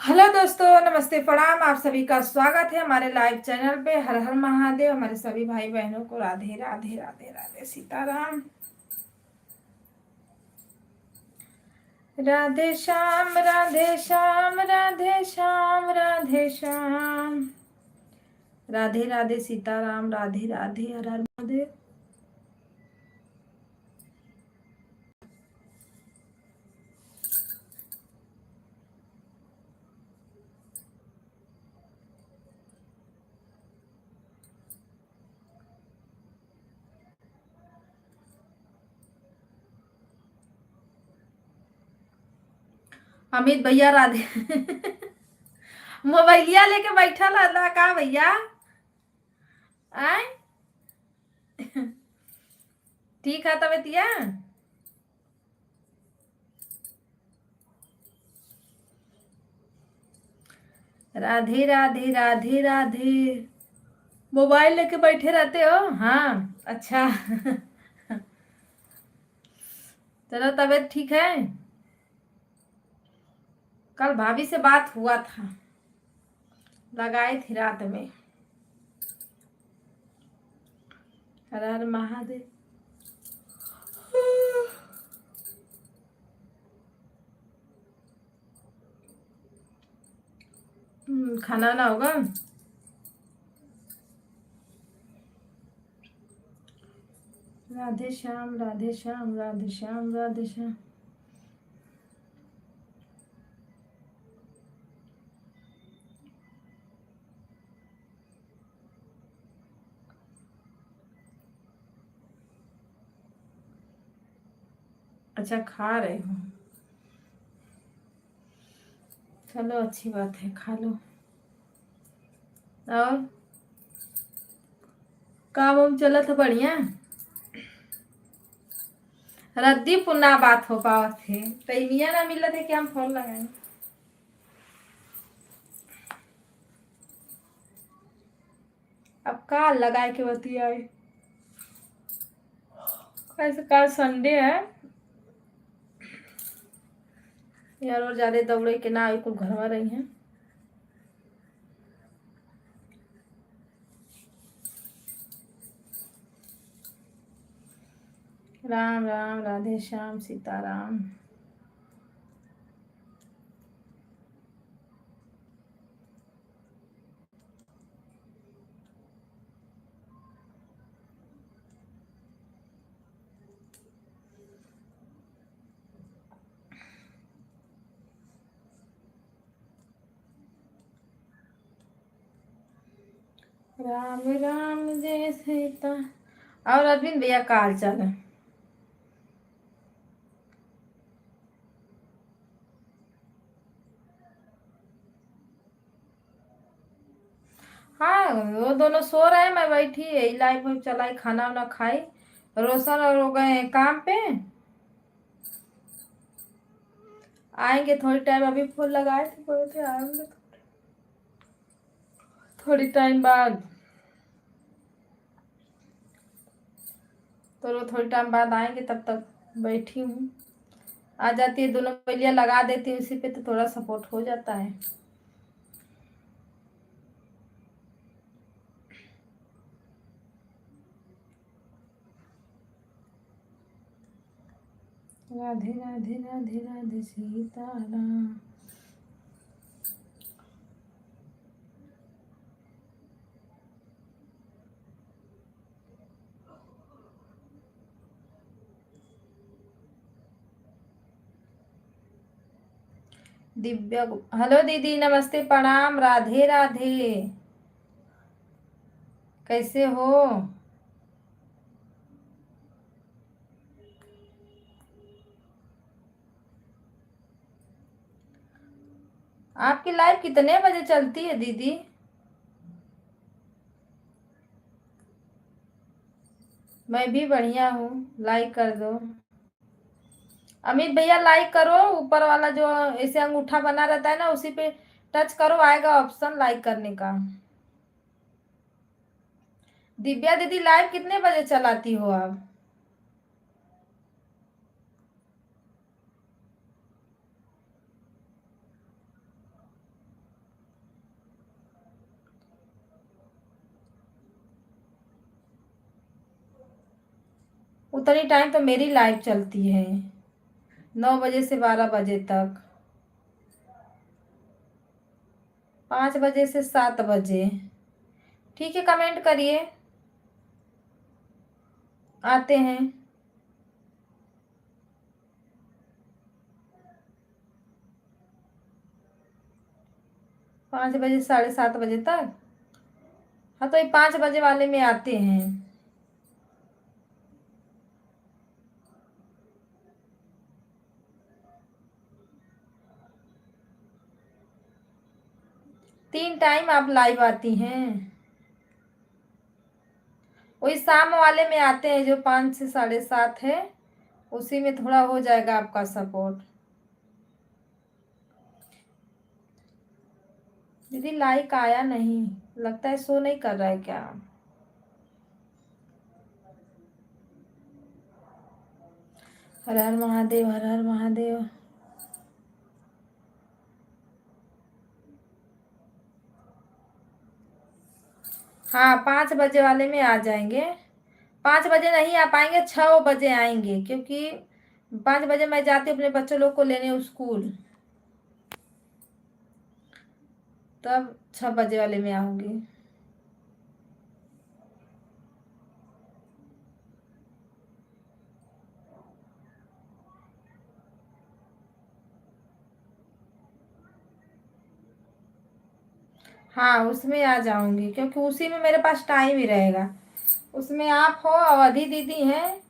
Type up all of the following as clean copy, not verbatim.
Hello दोस्तों, नमस्ते, प्रणाम। आप सभी का स्वागत है हमारे लाइव चैनल पे। हर हर महादेव। हमारे सभी भाई बहनों को राधे राधे राधे राधे सीताराम। राधे श्याम राधे श्याम राधे श्याम राधे श्याम। राधे राधे सीताराम। राधे राधे हर हर महादेव। अमित भैया राधे मोबाइलिया लेके बैठा ला का भैया? आय ठीक है तबियतिया? राधे राधे राधे राधे। मोबाइल लेके बैठे रहते हो? हाँ, अच्छा चलो, तबीयत ठीक है? कल भाभी से बात हुआ था, लगाए थी रात में। हर हर महादेव। खाना ना होगा। राधे श्याम राधे श्याम राधे श्याम राधे श्याम। अच्छा, खा रहे हो? चलो, अच्छी बात है, खा लो। और काम वाम चला था बढ़िया? रद्दी पुन्ना बात हो पावत थे तैमिया ना मिला थे कि हम फोन लगाए। अब का लगाए के बतियाए? कैसे कल संडे है यार, और ज्यादा दौड़े के ना कुल घर में रही हैं। राम राम राधे श्याम सीताराम। राम राम जय सीता। और अरविंद भैया का हाल चाल है? हाँ, वो दोनों सो रहे हैं, मैं बैठी है लाइव में चलाई, खाना वाना खाई। रोशन और हो गए हैं काम पे। आएंगे थोड़ी टाइम, अभी फोन लगाए थे, बोले थे आएंगे थोड़ी टाइम बाद। तो वो थोड़ी टाइम बाद आएंगे, तब तक बैठी हूँ। आ जाती है दोनों पहलिया लगा देती हूँ उसी पे, तो थोड़ा सपोर्ट हो जाता है। राधे राधे राधे राधे सीताराम। दिव्या हेलो दीदी, नमस्ते, प्रणाम, राधे राधे। कैसे हो? आपकी लाइव कितने बजे चलती है दीदी? मैं भी बढ़िया हूँ। लाइक कर दो। अमित भैया लाइक करो, ऊपर वाला जो ऐसे अंगूठा बना रहता है ना, उसी पे टच करो, आएगा ऑप्शन लाइक करने का। दिव्या दीदी लाइव कितने बजे चलाती हो आप? उतनी टाइम तो मेरी लाइव चलती है, 9 बजे से 12 बजे तक, 5 बजे से 7 बजे। ठीक है, कमेंट करिए, आते हैं। 5 बजे 7:30 बजे तक। हाँ तो ये 5 बजे वाले में आते हैं। तीन टाइम आप लाइव आती हैं। वही शाम वाले में आते हैं जो 5 से 7:30 है, उसी में थोड़ा हो जाएगा आपका सपोर्ट। दीदी लाइक आया नहीं, लगता है शो नहीं कर रहा है क्या? हर हर महादेव, हर हर महादेव। हाँ 5 बजे वाले में आ जाएंगे। 5 बजे नहीं आ पाएंगे, 6 बजे आएंगे, क्योंकि 5 बजे मैं जाती हूँ अपने बच्चों लोग को लेने स्कूल, तब 6 बजे वाले में आऊंगी। हाँ उसमें आ जाऊंगी, क्योंकि उसी में मेरे पास टाइम ही रहेगा। उसमें आप हो, अवधि दीदी हैं,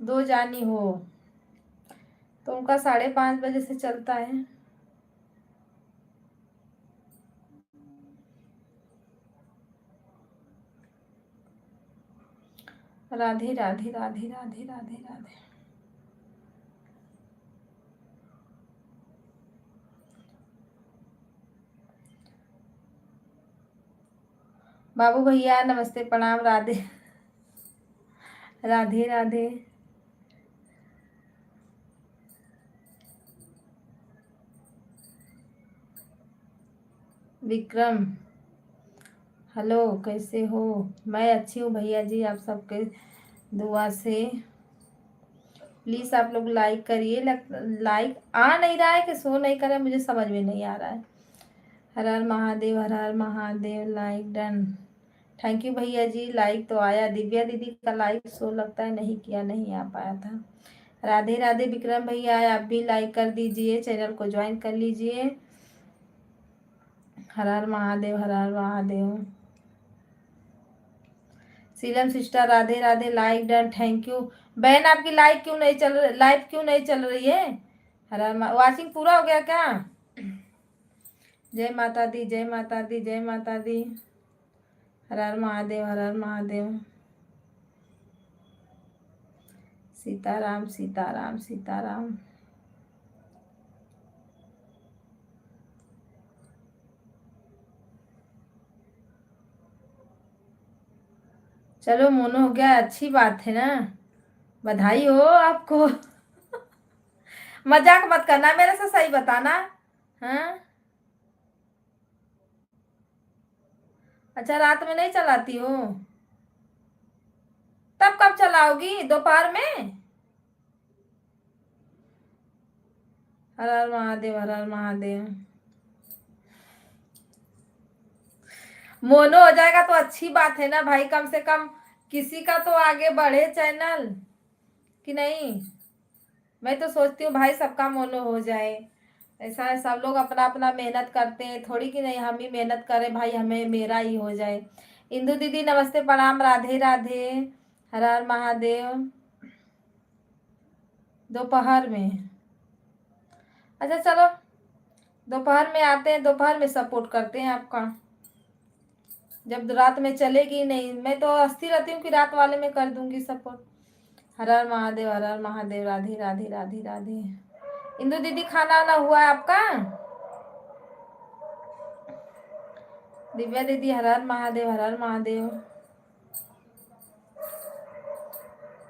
दो जानी हो, तो उनका 5:30 बजे से चलता है। राधे राधे राधे राधे राधे राधे। बाबू भैया नमस्ते, प्रणाम, राधे राधे राधे। विक्रम हेलो, कैसे हो? मैं अच्छी हूँ भैया जी, आप सबके दुआ से। प्लीज़ आप लोग लाइक करिए। लाइक आ नहीं रहा है कि शो नहीं कर रहा है, मुझे समझ में नहीं आ रहा है। हर हर महादेव, हर हर Mahadev. Like done, thank you भैया जी। लाइक तो आया। दिव्या दीदी का लाइक शो लगता है नहीं किया, नहीं आ पाया था। राधे राधे विक्रम भैया, आप भी लाइक कर दीजिए, चैनल को ज्वाइन कर लीजिए। हर हर महादेव, हर हर Mahadev. Seelam sister Radhe Radhe, like done, thank you. बहन आपकी लाइक क्यों नहीं चल रही, लाइव क्यों नहीं चल रही है? हर हर वॉचिंग पूरा हो गया क्या? जय माता दी, जय माता दी, जय माता दी। हर हर महादेव, हर हर महादेव। सीताराम सीताराम सीताराम। चलो मोनो हो गया, अच्छी बात है ना, बधाई हो आपको। मजाक मत करना मेरे से, सही बताना। हाँ अच्छा, रात में नहीं चलाती हो? तब कब चलाओगी, दोपहर में? हर हर महादेव, हर हर महादेव। मोनो हो जाएगा तो अच्छी बात है ना भाई, कम से कम किसी का तो आगे बढ़े चैनल, कि नहीं? मैं तो सोचती हूँ भाई सबका मोनो हो जाए। ऐसा है, सब लोग अपना अपना मेहनत करते हैं, थोड़ी कि नहीं हम ही मेहनत करें भाई, हमें मेरा ही हो जाए। इंदु दीदी नमस्ते, प्रणाम, राधे राधे, हर हर महादेव। दोपहर में? अच्छा चलो, दोपहर में आते हैं, दोपहर में सपोर्ट करते हैं आपका। जब रात में चलेगी नहीं, मैं तो अस्थिर रहती हूँ कि रात वाले में कर दूंगी सपोर्ट। हर हर महादेव, हर हर महादेव, राधे राधे राधे राधे। इंदु दीदी खाना वाना हुआ है आपका? दिव्या दीदी हर हर महादेव, हर हर महादेव।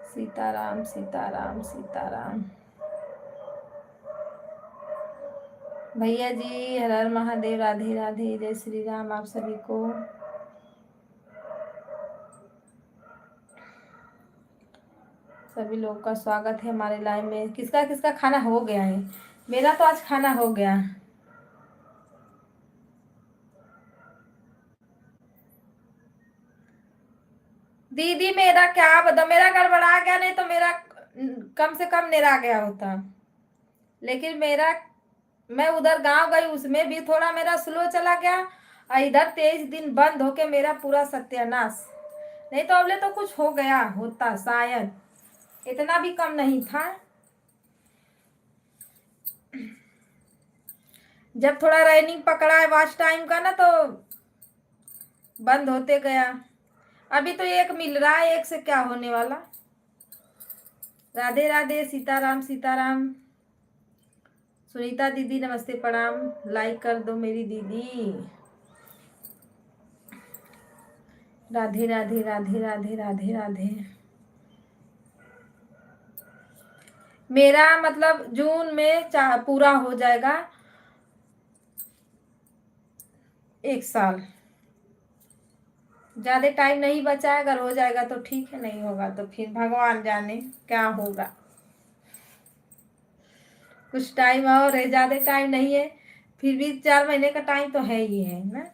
सीताराम सीताराम सीताराम। भैया जी हर हर महादेव, राधे राधे, जय श्री राम आप सभी को। सभी लोगों का स्वागत है हमारे लाइव में। किसका किसका खाना हो गया है? मेरा तो आज खाना हो गया। दीदी मेरा क्या बता, मेरा गड़बड़ा गया, नहीं तो मेरा कम से कम निरा गया होता। लेकिन मेरा, मैं उधर गांव गई, उसमें भी थोड़ा मेरा स्लो चला गया, और इधर 23 दिन बंद होके मेरा पूरा सत्यानाश। नहीं तो अगले तो कुछ हो गया होता शायद, इतना भी कम नहीं था। जब थोड़ा रनिंग पकड़ा है वॉच टाइम का ना, तो बंद होते गया। अभी तो एक मिल रहा है, एक से क्या होने वाला। राधे राधे, सीताराम सीताराम। सुनीता दीदी नमस्ते प्रणाम, लाइक कर दो मेरी दीदी। राधे राधे राधे राधे राधे राधे। मेरा मतलब जून में पूरा हो जाएगा 1 साल। ज्यादा टाइम नहीं बचा है, अगर हो जाएगा तो ठीक है, नहीं होगा तो फिर भगवान जाने क्या होगा। कुछ टाइम और है, ज्यादा टाइम नहीं है, फिर भी 4 महीने का टाइम तो है ही है ना।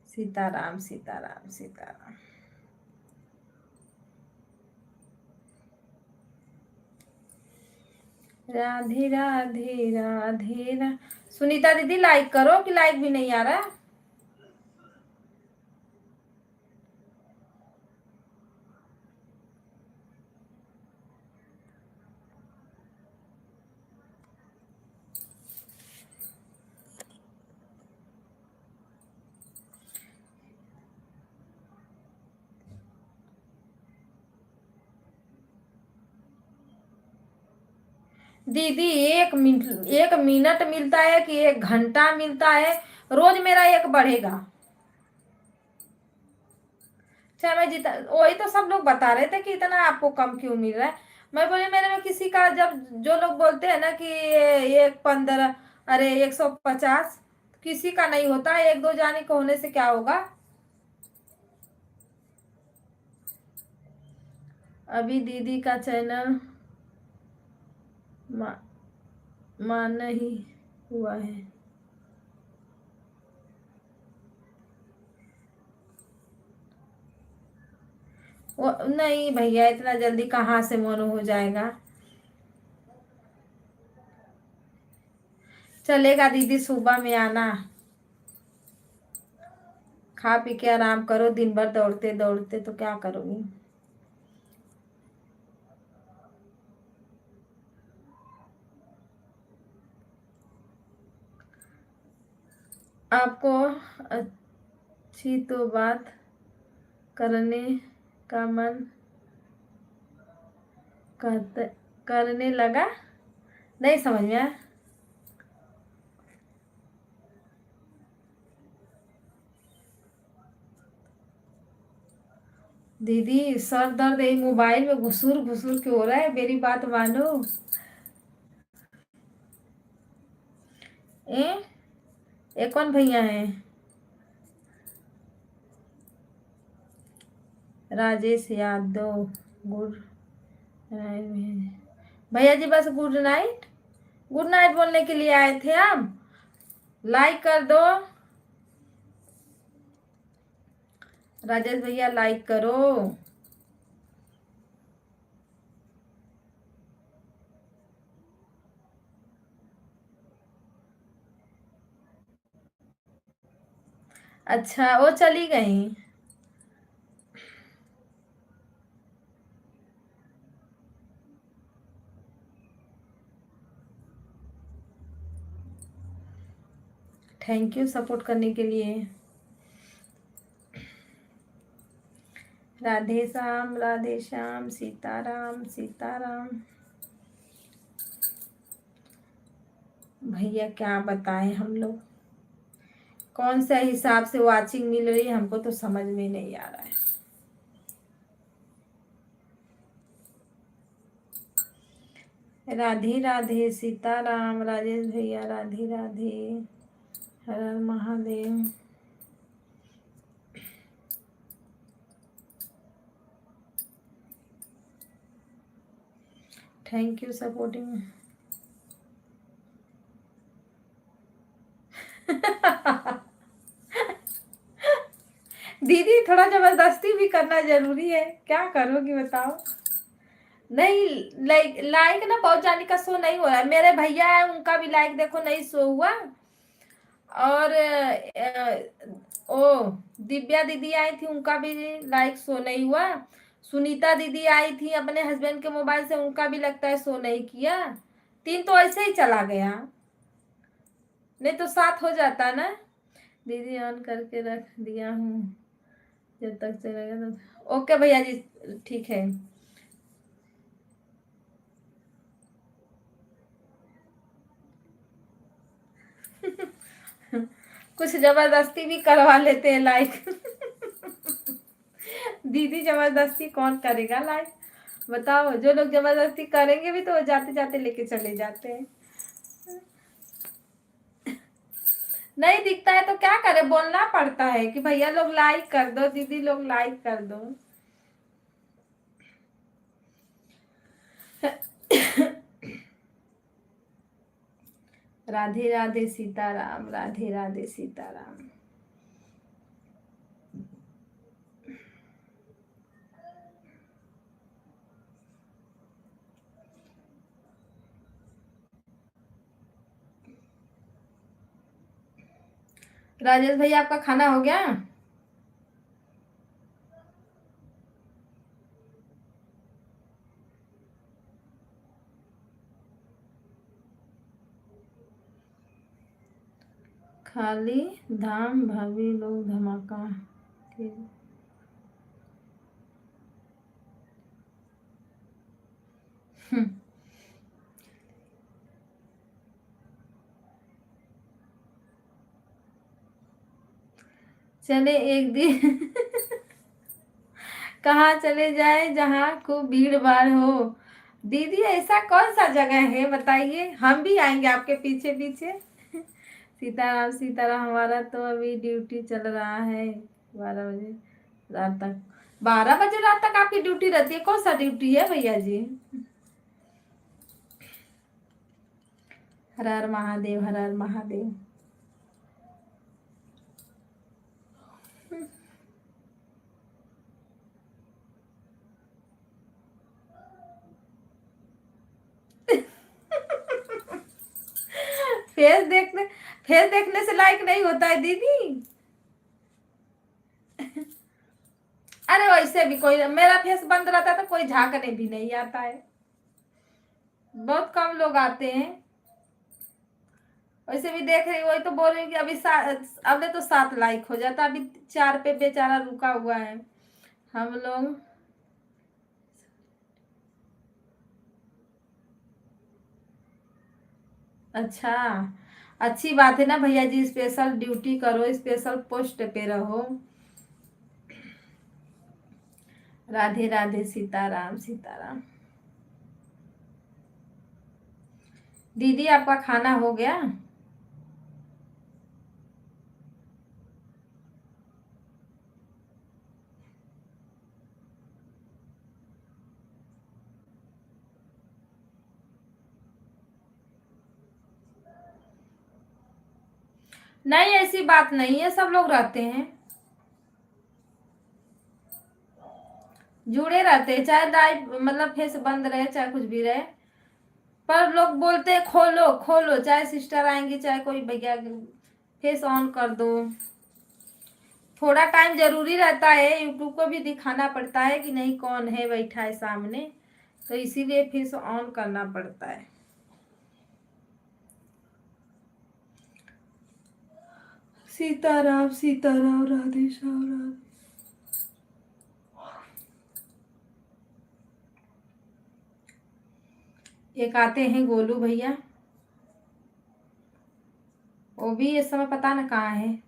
सीताराम सीताराम सीताराम। राधे राधे राधे सुनीता दीदी लाइक करो, कि लाइक भी नहीं आ रहा। दीदी 1 मिनट मिलता है कि 1 घंटा मिलता है? रोज मेरा एक बढ़ेगा। अच्छा, मैं जितना, वही तो सब लोग बता रहे थे कि इतना आपको कम क्यों मिल रहा है। मैं बोली मेरे में किसी का, जब जो लोग बोलते हैं ना कि 115, अरे 150, किसी का नहीं होता। 1-2 जाने को होने से क्या होगा। अभी दीदी का चैनल मान ही हुआ है। वो नहीं भैया, इतना जल्दी कहाँ से मन हो जाएगा। चलेगा दीदी, सुबह में आना, खा पी के आराम करो। दिन भर दौड़ते दौड़ते तो क्या करोगी। आपको अच्छी तो बात करने का मन करने लगा। नहीं समझ में आया। दीदी सर दर्द यही मोबाइल में घुसूर घुसूर के हो रहा है, मेरी बात मानो। ए, ये कौन भैया है? राजेश यादव, गुड नाइट भैया जी, बस गुड नाइट। गुड नाइट बोलने के लिए आए थे हम। लाइक कर दो राजेश भैया, लाइक करो। अच्छा, वो चली गई। थैंक यू सपोर्ट करने के लिए। राधे श्याम सीताराम सीताराम। भैया क्या बताएं हम लोग, कौन सा हिसाब से वाचिंग मिल रही है, हमको तो समझ में नहीं आ रहा है। राधे राधे सीताराम, राजेश भैया राधे राधे, हर हर महादेव। Thank you supporting. दीदी थोड़ा जबरदस्ती भी करना जरूरी है, क्या करोगी बताओ। नहीं, लाइक लाइक ना बहुत जाने का शो नहीं हो रहा है। मेरे भैया है, उनका भी लाइक देखो नहीं शो हुआ। और ओ दिव्या दीदी आई थी, उनका भी लाइक शो नहीं हुआ। सुनीता दीदी आई थी अपने हस्बैंड के मोबाइल से, उनका भी लगता है शो नहीं किया। 3 तो ऐसे ही चला गया, नहीं तो 7 हो जाता ना। दीदी ऑन करके रख दिया हूँ, जब तक चलेगा तो ओके भैया जी, ठीक है। कुछ जबरदस्ती भी करवा लेते हैं लाइक। दीदी जबरदस्ती कौन करेगा लाइक, बताओ। जो लोग जबरदस्ती करेंगे भी तो वो जाते जाते लेके चले जाते हैं। नहीं दिखता है तो क्या करे, बोलना पड़ता है कि भैया लोग लाइक कर दो, दीदी लोग लाइक कर दो। राधे राधे सीताराम, राधे राधे सीताराम। राजेश भैया आपका खाना हो गया? खाली धाम भाभी लोग धमाका के। चले एक दिन। कहाँ चले जाए जहाँ खूब भीड़ भाड़ हो। दीदी ऐसा कौन सा जगह है बताइए, हम भी आएंगे आपके पीछे पीछे। सीताराम सीताराम। हमारा तो अभी ड्यूटी चल रहा है 12 बजे रात तक। 12 बजे रात तक आपकी ड्यूटी रहती है? कौन सा ड्यूटी है भैया जी? हर हर महादेव, हर हर महादेव। फेस देखने फेस देखने से लाइक नहीं होता है दीदी। अरे वैसे भी कोई, मेरा फेस बंद रहता है तो कोई झांकने भी नहीं आता है, बहुत कम लोग आते हैं। वैसे भी देख रही, वही तो बोल रही हूँ कि अभी अबले तो 7 लाइक हो जाता, अभी 4 पे बेचारा रुका हुआ है हम लोग। अच्छा, अच्छी बात है ना भैया जी, स्पेशल ड्यूटी करो, स्पेशल पोस्ट पे रहो। राधे राधे सीताराम सीताराम। दीदी आपका खाना हो गया? नहीं ऐसी बात नहीं है, सब लोग रहते हैं, जुड़े रहते हैं, चाहे लाइव मतलब फेस बंद रहे चाहे कुछ भी रहे। पर लोग बोलते हैं खोलो खोलो, चाहे सिस्टर आएंगी चाहे कोई भैया, फेस ऑन कर दो। थोड़ा टाइम जरूरी रहता है, यूट्यूब को भी दिखाना पड़ता है कि नहीं कौन है बैठा है सामने, तो इसीलिए फेस ऑन करना पड़ता है। सीताराम सीताराम, राधे श्याम राधे। एक आते हैं गोलू भैया, वो भी इस समय पता न कहाँ है,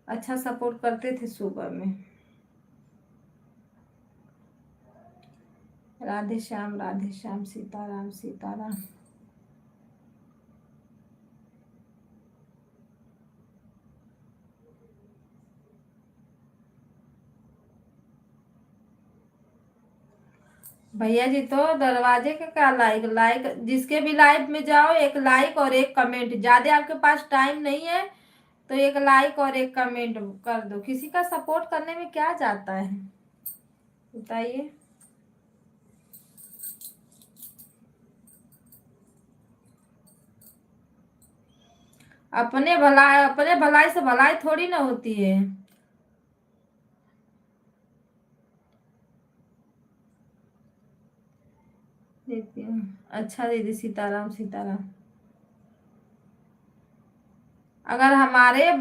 अच्छा सपोर्ट करते थे सुबह में। राधे श्याम सीताराम सीताराम। भैया जी तो दरवाजे का क्या लाइक लाइक जिसके भी लाइव में जाओ एक लाइक और एक कमेंट, ज्यादा आपके पास टाइम नहीं है तो एक लाइक और एक कमेंट कर दो, किसी का सपोर्ट करने में क्या जाता है बताइए। अपने भलाई से भलाई थोड़ी ना होती है। देखती हूँ। अच्छा दीदी, सीताराम सीताराम। अगर हमारे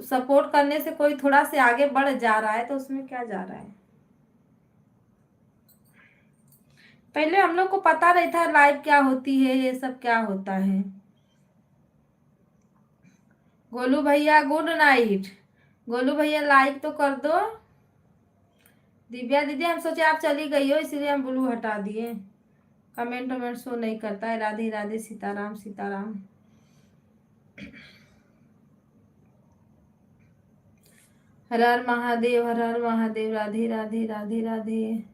सपोर्ट करने से कोई थोड़ा से आगे बढ़ जा रहा है तो उसमें क्या जा रहा है। पहले हम लोग को पता नहीं था लाइव क्या होती है, ये सब क्या होता है। गोलू भैया गुड नाइट। गोलू भैया लाइक तो कर दो। दिव्या दीदी हम सोचे आप चली गई हो इसीलिए हम ब्लू हटा दिए। कमेंट वमेंट शो नहीं करता है। राधे राधे सीताराम सीताराम। हर हर महादेव, हर हर महादेव। राधे राधे राधे राधे।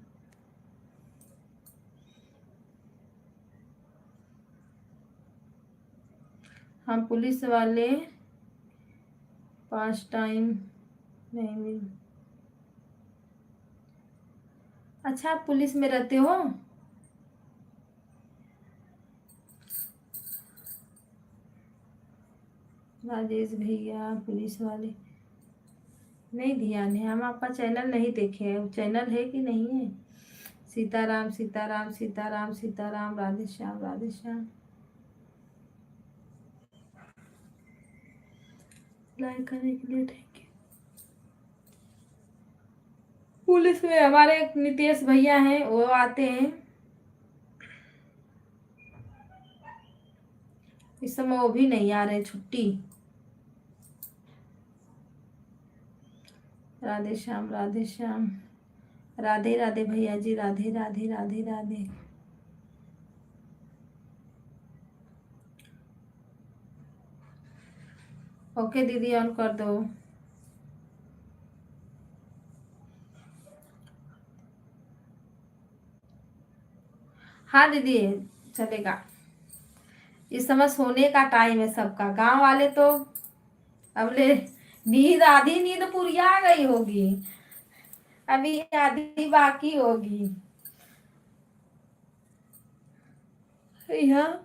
हम पुलिस वाले 5 टाइम नहीं मिल। अच्छा आप पुलिस में रहते हो। राजेश भैया पुलिस वाले नहीं ध्यान है, हम आपका चैनल नहीं देखे हैं, चैनल है कि नहीं है। सीताराम सीताराम सीताराम सीताराम। राधे श्याम राधे श्याम। लाइक करने के लिए थैंक यू। पुलिस में हमारे एक नितेश भैया हैं, वो आते हैं। इस समय वो भी नहीं आ रहे, छुट्टी। राधे श्याम राधे श्याम। राधे राधे भैया जी, राधे राधे राधे राधे। ओके दीदी ऑन कर दो। हाँ दीदी चलेगा। इस समय सोने का टाइम है सबका, गांव वाले तो अब ले नींद, आधी नींद पूरी आ गई होगी, अभी आधी बाकी होगी। यहाँ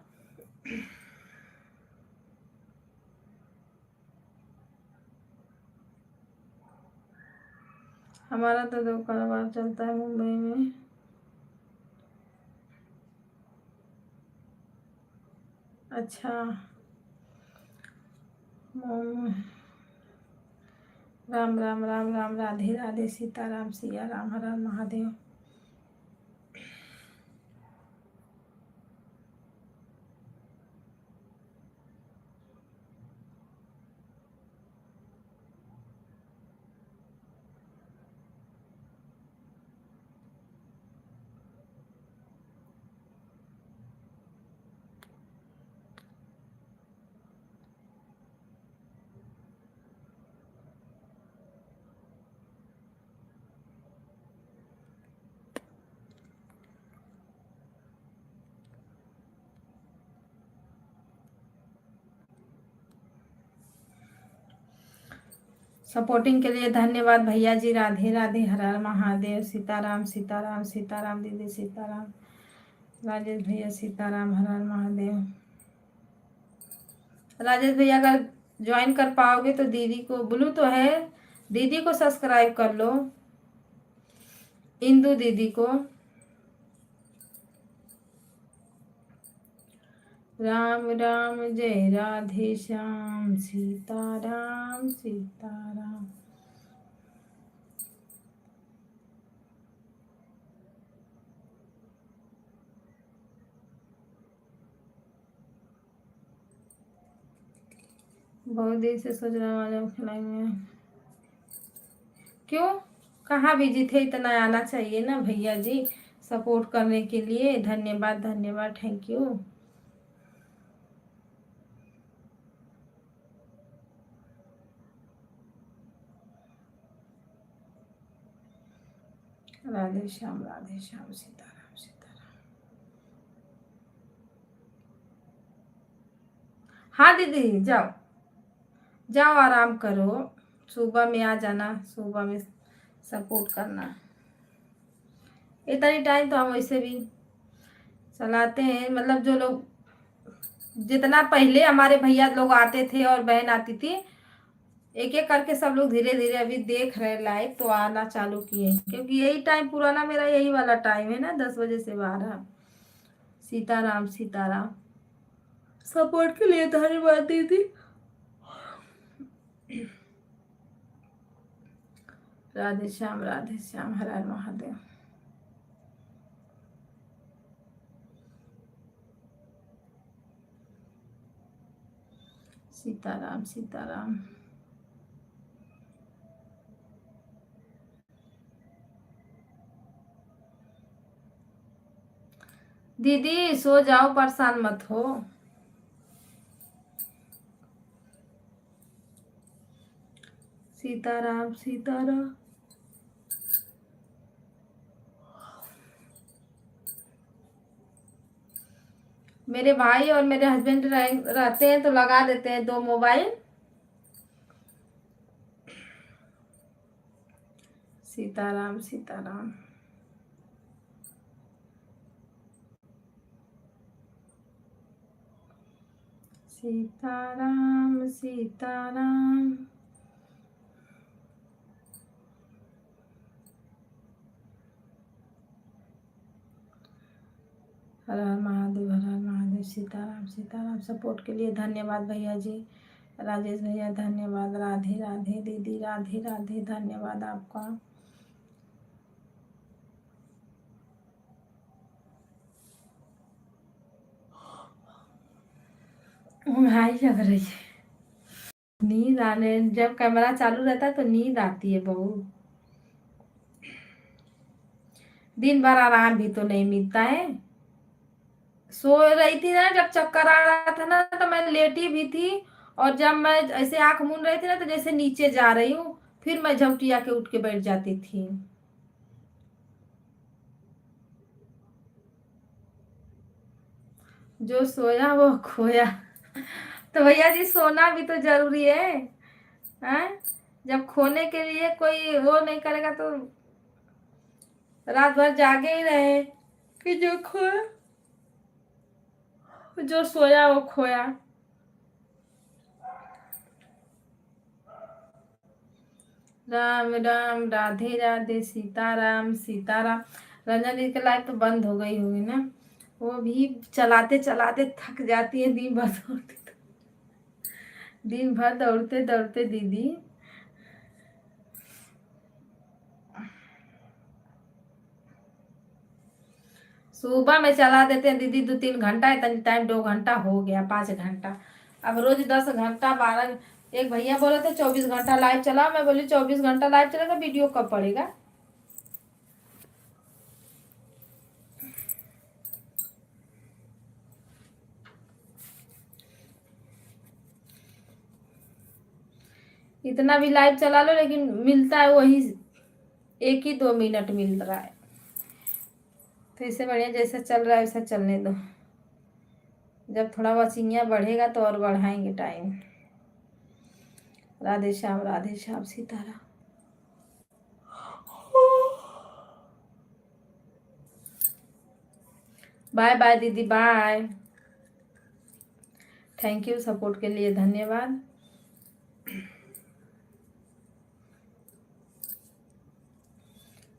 हमारा तो दो कारोबार चलता है मुंबई में। अच्छा। राम राम राम राम। राधे राधे सीताराम सिया राम। हर हर महादेव। सपोर्टिंग के लिए धन्यवाद भैया जी। राधे राधे। हर हर महादेव। सीताराम सीताराम सीताराम दीदी सीताराम। राजेश भैया सीताराम। हर हर महादेव। राजेश भैया अगर ज्वाइन कर पाओगे तो दीदी को, ब्लू तो है, दीदी को सब्सक्राइब कर लो, इंदू दीदी को। राम राम जय राधे श्याम। सीताराम सीताराम। बहुत देर से सोच रहा हूँ आज हम खिलाएंगे। क्यों, कहाँ बिजी थे, इतना आना चाहिए ना भैया जी सपोर्ट करने के लिए। धन्यवाद धन्यवाद, थैंक यू। राधे श्याम सीताराम सीताराम। हाँ दीदी, जाओ जाओ, आराम करो। सुबह में आ जाना, सुबह में सपोर्ट करना। इतनी टाइम तो हम वैसे भी चलाते हैं, मतलब जो लोग, जितना पहले हमारे भैया लोग आते थे और बहन आती थी, एक एक करके सब लोग धीरे धीरे अभी देख रहे लाइव, तो आना चालू किए, क्योंकि यही टाइम पुराना मेरा यही वाला टाइम है ना, 10 बजे से 12। सीताराम सीताराम। सपोर्ट के लिए धन्यवाद दीदी। राधे श्याम, हर हर महादेव। सीताराम सीताराम। दीदी सो जाओ, परेशान मत हो। सीताराम सीताराम। मेरे भाई और मेरे हस्बैंड रहते हैं तो लगा देते हैं 2 मोबाइल। सीताराम सीताराम। सीताराम सीताराम। हर हर महादेव, हर हर महादेव। सीताराम सीताराम। सपोर्ट के लिए धन्यवाद भैया जी। राजेश भैया धन्यवाद। राधे राधे दीदी, राधे राधे, धन्यवाद आपका। हाई लग रही है, नींद आने, जब कैमरा चालू रहता है तो नींद आती है बहुत। दिन भर आराम भी तो नहीं मिलता है। सो रही थी ना, जब चक्कर आ रहा था ना, तो मैं लेटी भी थी। और जब मैं ऐसे आंख मूंद रही थी ना, तो जैसे नीचे जा रही हूँ, फिर मैं झपटिया के उठ के बैठ जाती थी। जो सोया वो खोया। तो भैया जी, सोना भी तो जरूरी है। हैं? जब खोने के लिए कोई वो नहीं करेगा तो रात भर जागे ही रहे। कि जो खोया, जो सोया वो खोया। राम राम, राधे राधे, सीताराम सीताराम। रंजन जी की लाइफ तो बंद हो गई होगी ना, वो भी चलाते चलाते थक जाती है, दिन भर दौड़ते दौड़ते दीदी। सुबह में चला देते हैं दीदी 2-3 घंटा, इतनी टाइम 2 घंटा हो गया, 5 घंटा। अब रोज 10 घंटा 12। एक भैया बोले थे 24 घंटा लाइव चला, मैं बोली 24 घंटा लाइव चलेगा, वीडियो कब पड़ेगा। इतना भी लाइव चला लो, लेकिन मिलता है वही 1 ही 2 मिनट मिल रहा है। तो इससे बढ़िया जैसा चल रहा है वैसा चलने दो। जब थोड़ा वसीनिया बढ़ेगा तो और बढ़ाएंगे time. Radhe Shyam Sitaram. Bye bye दीदी, बाय। थैंक यू, सपोर्ट के लिए धन्यवाद।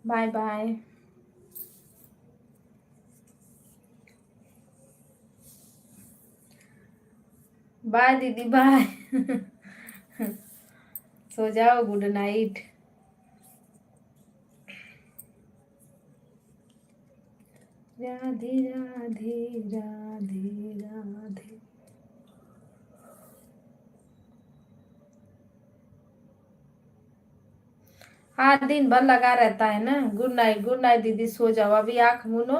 Bye bye. बाय दीदी, बाय। सो जाओ, गुड नाइट। राधे राधे, राधे राधे। हाँ, दिन भर लगा रहता है ना। गुड नाइट दीदी, सो जाओ अभी, आंख मूनो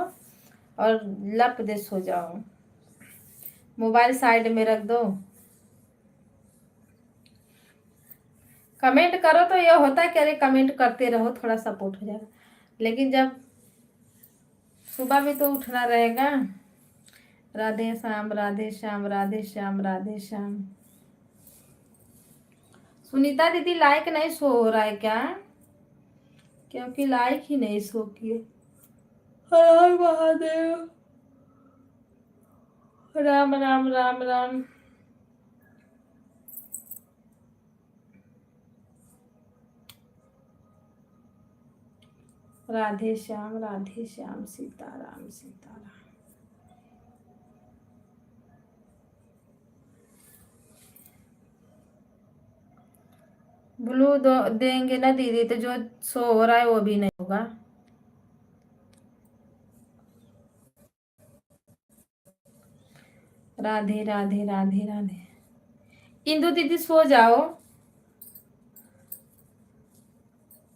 और लप दे सो जाओ। मोबाइल साइड में रख दो। कमेंट करो तो ये होता है कि अरे कमेंट करते रहो, थोड़ा सपोर्ट हो जाएगा। लेकिन जब सुबह भी तो उठना रहेगा। राधे श्याम राधे श्याम राधे श्याम राधे श्याम। सुनीता दीदी लाइक नहीं शो हो रहा है क्या? क्योंकि लाइक ही नहीं शो किए। हर हर महादेव। राम राम राम राम। राधे श्याम सीताराम सीताराम। ब्लू देंगे ना दीदी तो जो शो हो रहा है वो भी नहीं होगा। राधे राधे राधे राधे। इंदु दीदी सो जाओ,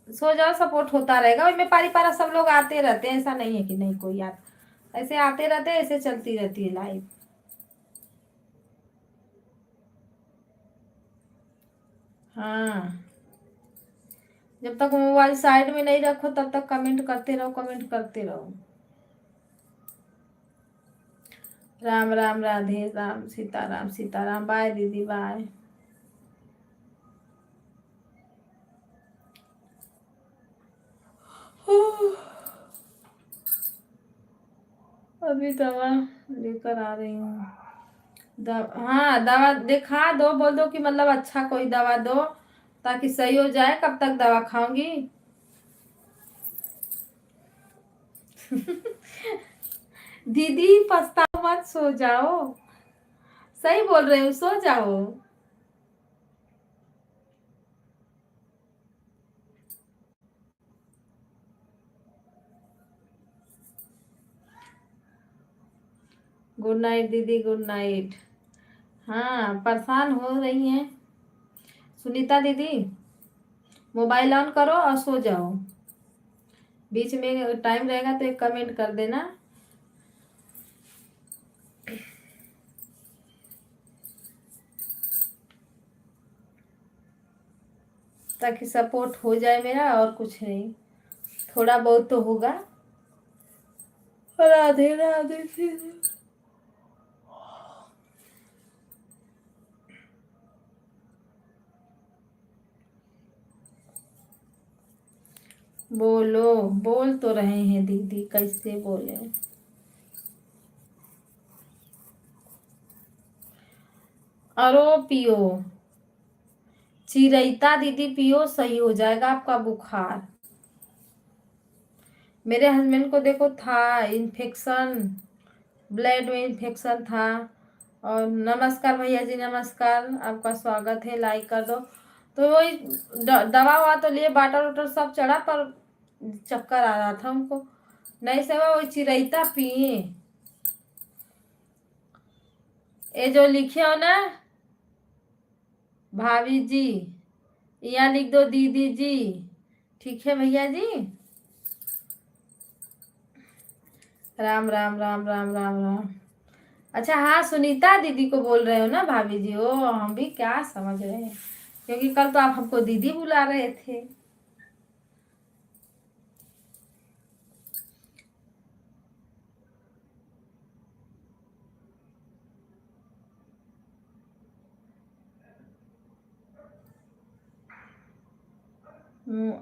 सो जाओ, सपोर्ट होता रहेगा। उसमें पारी पारा सब लोग आते रहते हैं, ऐसा नहीं है कि नहीं कोई आता। ऐसे आते रहते हैं, ऐसे चलती रहती है लाइव। हाँ, जब तक मोबाइल साइड में नहीं रखो तब तक कमेंट करते रहो, कमेंट करते रहो। राम राम राधे राम सीताराम सीताराम। बाय दीदी बाय। अभी दवा लेकर आ रही हूँ। हाँ, दवा दिखा दो, बोल दो कि मतलब अच्छा कोई दवा दो ताकि सही हो जाए। कब तक दवा खाऊंगी? दीदी पछताओ मत, सो जाओ। सही बोल रही हूँ, सो जाओ। गुड नाइट दीदी, गुड नाइट। हाँ, परेशान हो रही हैं। सुनीता दीदी मोबाइल ऑन करो और सो जाओ। बीच में टाइम रहेगा तो एक कमेंट कर देना। ताकि सपोर्ट हो जाए मेरा, और कुछ नहीं, थोड़ा बहुत तो होगा। राधे राधे। बोलो, बोल तो रहे हैं दीदी, कैसे बोले? अरो पियो, चिरैता दीदी पियो, सही हो जाएगा आपका बुखार। मेरे हस्बैंड को देखो था इन्फेक्शन, ब्लड में इन्फेक्शन था। और नमस्कार भैया जी, नमस्कार, आपका स्वागत है, लाइक कर दो। तो वही दवा हुआ तो लिए, बाटर वाटर सब चढ़ा, पर चक्कर आ रहा था उनको, नहीं से वही चिरैता पिए। ये जो लिखे हो ना भाभी जी, यहाँ लिख दो दीदी जी, ठीक है भैया जी। राम राम राम राम राम राम। अच्छा हाँ, सुनीता दीदी को बोल रहे हो ना भाभी जी? ओ, हम भी क्या समझ रहे हैं, क्योंकि कल तो आप हमको दीदी बुला रहे थे।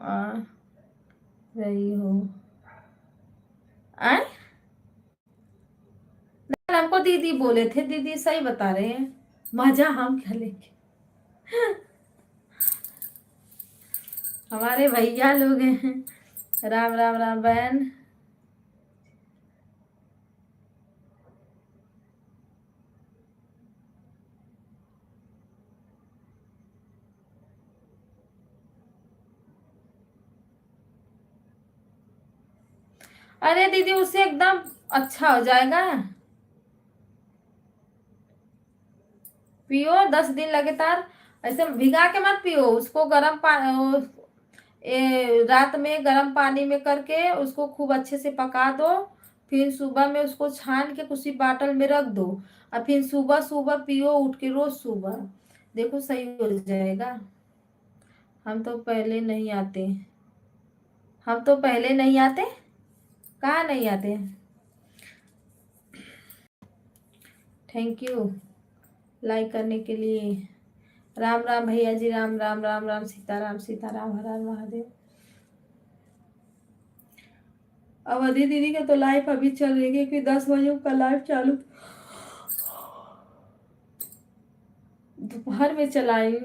आ रही हो आए? हमको दीदी बोले थे, दीदी सही बता रहे हैं। मजा हम क्या लेंगे? हमारे भैया लोग हैं। राम राम राम बहन। अरे दीदी, उससे एकदम अच्छा हो जाएगा। पियो 10 दिन लगातार, ऐसे भिगा के मत पियो उसको। गर्म पानी, रात में गर्म पानी में करके उसको खूब अच्छे से पका दो। फिर सुबह में उसको छान के किसी बाटल में रख दो, और फिर सुबह सुबह पियो उठ के, रोज सुबह। देखो सही हो जाएगा। हम तो पहले नहीं आते, हम तो पहले नहीं आते। कहाँ नहीं आते? थैंक यू लाइक करने के लिए। राम राम भैया जी, राम राम राम राम, सीताराम सीताराम, हर हर महादेव। अवधि दीदी का तो लाइव अभी चल रही है, क्योंकि 10 बजे का लाइव चालू दोपहर में चलाई।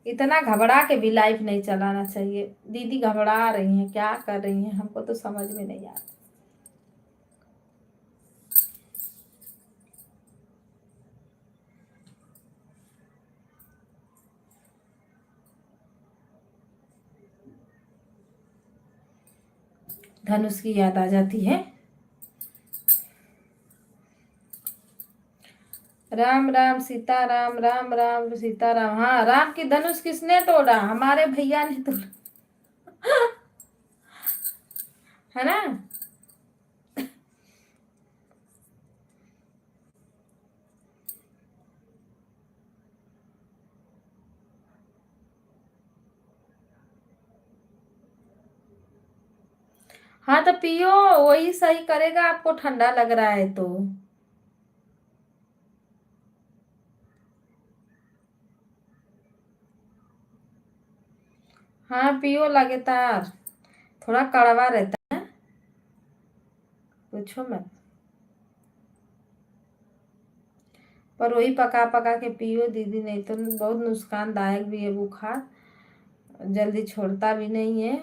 इतना घबरा के भी लाइव नहीं चलाना चाहिए। दीदी घबरा रही हैं, क्या कर रही हैं, हमको तो समझ में नहीं आ रहा। धनुष की याद आ जाती है। राम राम सीता राम, राम राम सीता राम। हाँ, राम की धनुष किसने तोड़ा? हमारे भैया ने तोड़ा है ना। हाँ तो पियो, वही सही करेगा। आपको ठंडा लग रहा है तो हाँ पियो, लगातार। थोड़ा कड़वा रहता है, पूछो मत। पर वही पका पका के पियो दीदी, नहीं तो बहुत नुकसानदायक भी है बुखार, जल्दी छोड़ता भी नहीं है।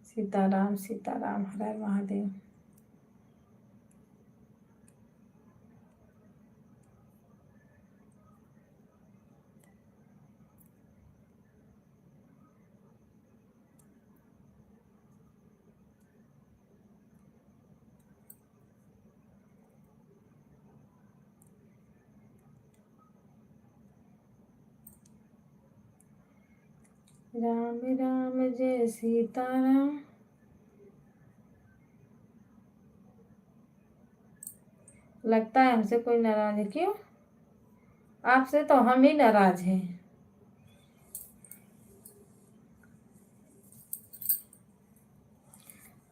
सीताराम सीताराम, हर हर महादेव। राम राम जय सीताराम। लगता है हमसे कोई नाराज है। क्यों? आपसे तो हम ही नाराज हैं।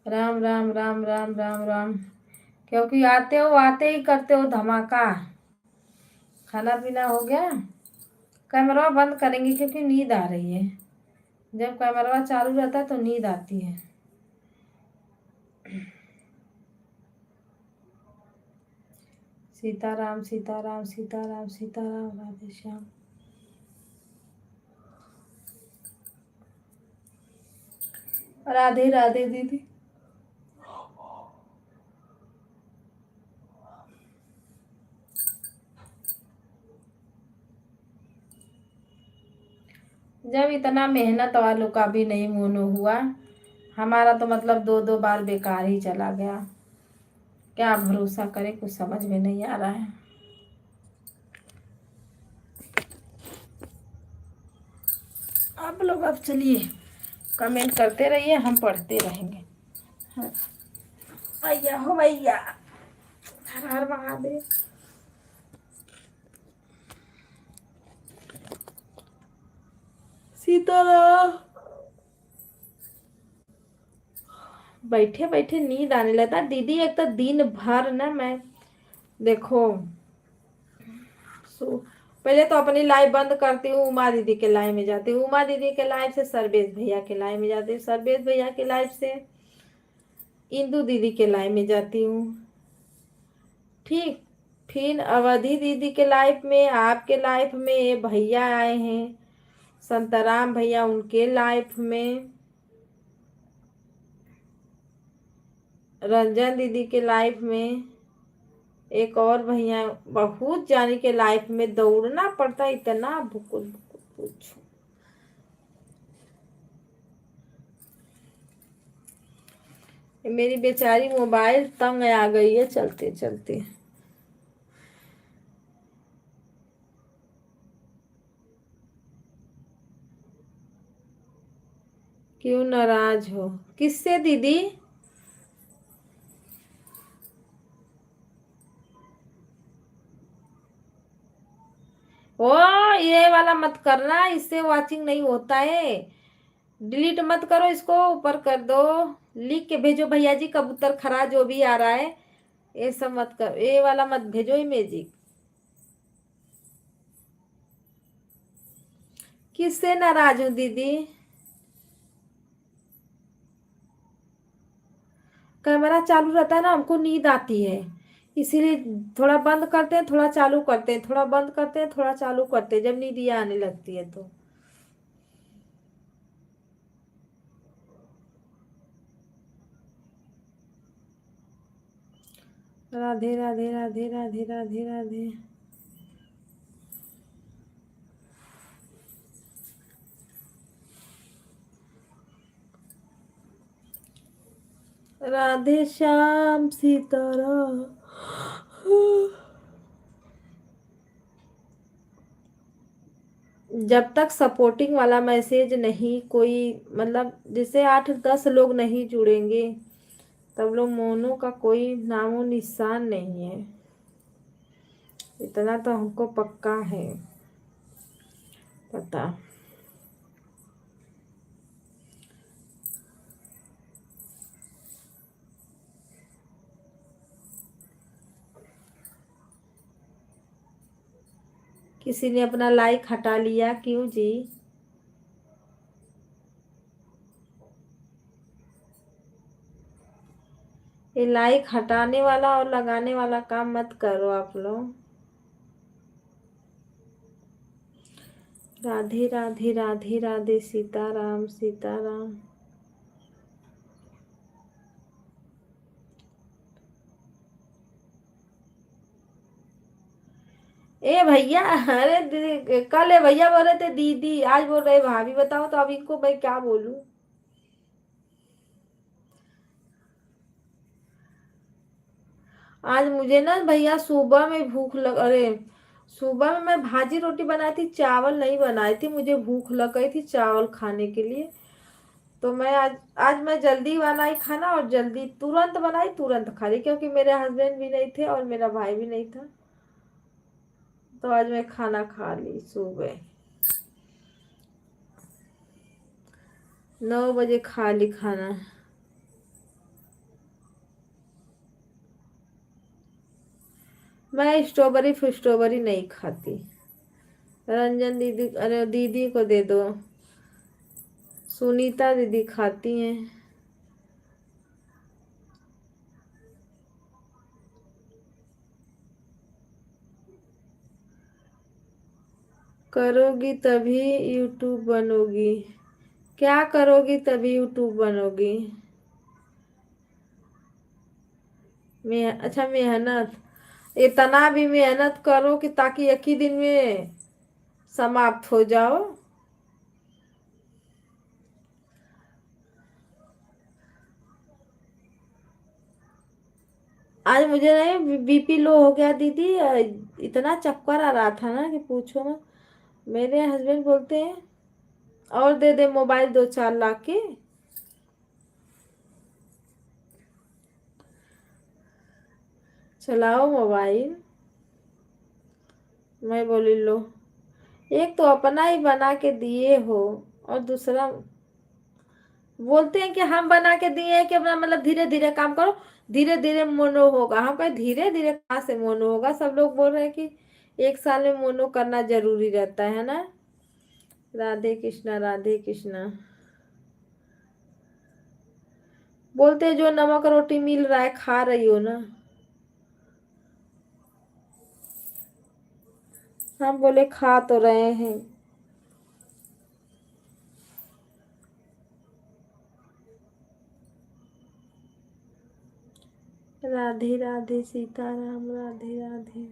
राम राम राम राम राम राम। क्योंकि आते ही करते हो धमाका। खाना पीना हो गया? कैमरा बंद करेंगे क्योंकि नींद आ रही है। जब कैमरा चालू रहता है तो नींद आती है। सीताराम सीताराम सीताराम सीताराम, राधे श्याम। राधे राधे दीदी। जब इतना मेहनत वालों का भी नहीं मोनो हुआ, हमारा तो मतलब 2 बार बेकार ही चला गया। क्या भरोसा करे, कुछ समझ में नहीं आ रहा है। आप लोग अब चलिए कमेंट करते रहिए, हम पढ़ते रहेंगे। हाँ, भैया हो भैया, हर हर महादेव। सीताराम। बैठे बैठे नींद आने लगता दीदी। एक तो दिन भर ना मैं देखो पहले तो अपनी लाइव बंद करती हूँ, उमा दीदी के लाइव में जाती हूँ, उमा दीदी के लाइव से सर्वेश भैया के लाइव में जाती हूँ, सर्वेश भैया के लाइव से इंदू दीदी के लाइव में जाती हूँ। ठीक, फिर अवधि दीदी के लाइफ में, आपके लाइफ में भैया आए हैं, संतराम भैया, उनके लाइफ में रंजन दीदी के लाइफ में, एक और भैया, बहुत जाने के लाइफ में दौड़ना पड़ता, इतना भुकुल भुकुल पूछो। मेरी बेचारी मोबाइल तंग आ गई है चलते चलते। क्यों नाराज हो? किससे दीदी? ओ, ये वाला मत करना, इससे वॉचिंग नहीं होता है। डिलीट मत करो इसको, ऊपर कर दो। लिख के भेजो भैया जी, कबूतर खरा जो भी आ रहा है। ये सब मत करो, ये वाला मत भेजो इमेजिक। किससे नाराज हूँ दीदी? कैमरा चालू रहता है ना, हमको नींद आती है, इसीलिए थोड़ा बंद करते हैं, थोड़ा चालू करते हैं, थोड़ा बंद करते हैं, थोड़ा चालू करते हैं, जब नींद आने लगती है तो। राधे राधे राधे राधे राधे राधे। राधे श्याम सीताराम। जब तक सपोर्टिंग वाला मैसेज नहीं कोई, मतलब जैसे 8-10 लोग नहीं जुड़ेंगे, तब लोग मोनू का कोई नामो निशान नहीं है। इतना तो हमको पक्का है पता। किसी ने अपना लाइक हटा लिया, क्यों जी? ये लाइक हटाने वाला और लगाने वाला काम मत करो आप लोग। राधे राधे राधे राधे, सीताराम सीताराम। ए भैया, अरे दीदी, कल ये भैया बोल रहे थे दीदी, आज बोल रहे भाभी, बताओ तो अब इनको मैं क्या बोलूं? आज मुझे ना भैया सुबह में भूख लग, अरे सुबह में मैं भाजी रोटी बनाई थी, चावल नहीं बनाई थी, मुझे भूख लग गई थी चावल खाने के लिए। तो मैं आज मैं जल्दी बनाई खाना, और जल्दी तुरंत बनाई, तुरंत खा ली, क्योंकि मेरे हस्बैंड भी नहीं थे और मेरा भाई भी नहीं था। तो आज मैं खाना खा ली सुबह 9 बजे, खा ली खाना। मैं स्ट्रॉबेरी स्ट्रॉबेरी नहीं खाती। रंजन दीदी, अरे दीदी को दे दो। सुनीता दीदी खाती हैं। करोगी तभी यूट्यूब बनोगी। क्या करोगी तभी यूट्यूब बनोगी? अच्छा, मेहनत। इतना भी मेहनत करो कि ताकि एक ही दिन में समाप्त हो जाओ। आज मुझे नहीं बीपी लो हो गया दीदी, इतना चक्कर आ रहा था ना कि पूछो मत। मेरे हस्बैंड बोलते हैं और दे दे मोबाइल 2-4 लाख के। चलाओ मोबाइल। मैं बोली लो, एक तो अपना ही बना के दिए हो, और दूसरा बोलते हैं कि हम बना के दिए हैं कि अपना मतलब धीरे धीरे काम करो, धीरे धीरे मोनो होगा। हम कहे धीरे धीरे कहाँ से मोनो होगा? सब लोग बोल रहे हैं कि 1 साल में मोनो करना जरूरी रहता है ना। राधे कृष्णा राधे कृष्णा। बोलते हैं जो नमक रोटी मिल रहा है खा रही हो ना। हम बोले खा तो रहे हैं। राधे राधे सीताराम, राधे राधे।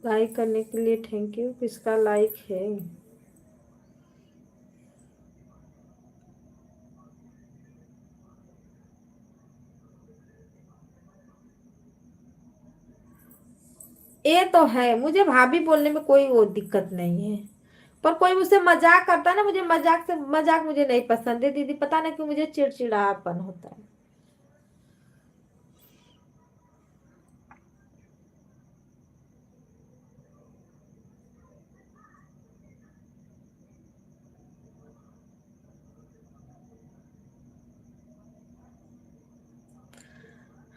लाइक करने के लिए थैंक यू। किसका लाइक है? ये तो है, मुझे भाभी बोलने में कोई वो दिक्कत नहीं है। पर कोई मुझसे मजाक करता है ना, मुझे मजाक मुझे नहीं पसंद है दीदी, पता नहीं क्यों मुझे चिड़चिड़ापन होता है।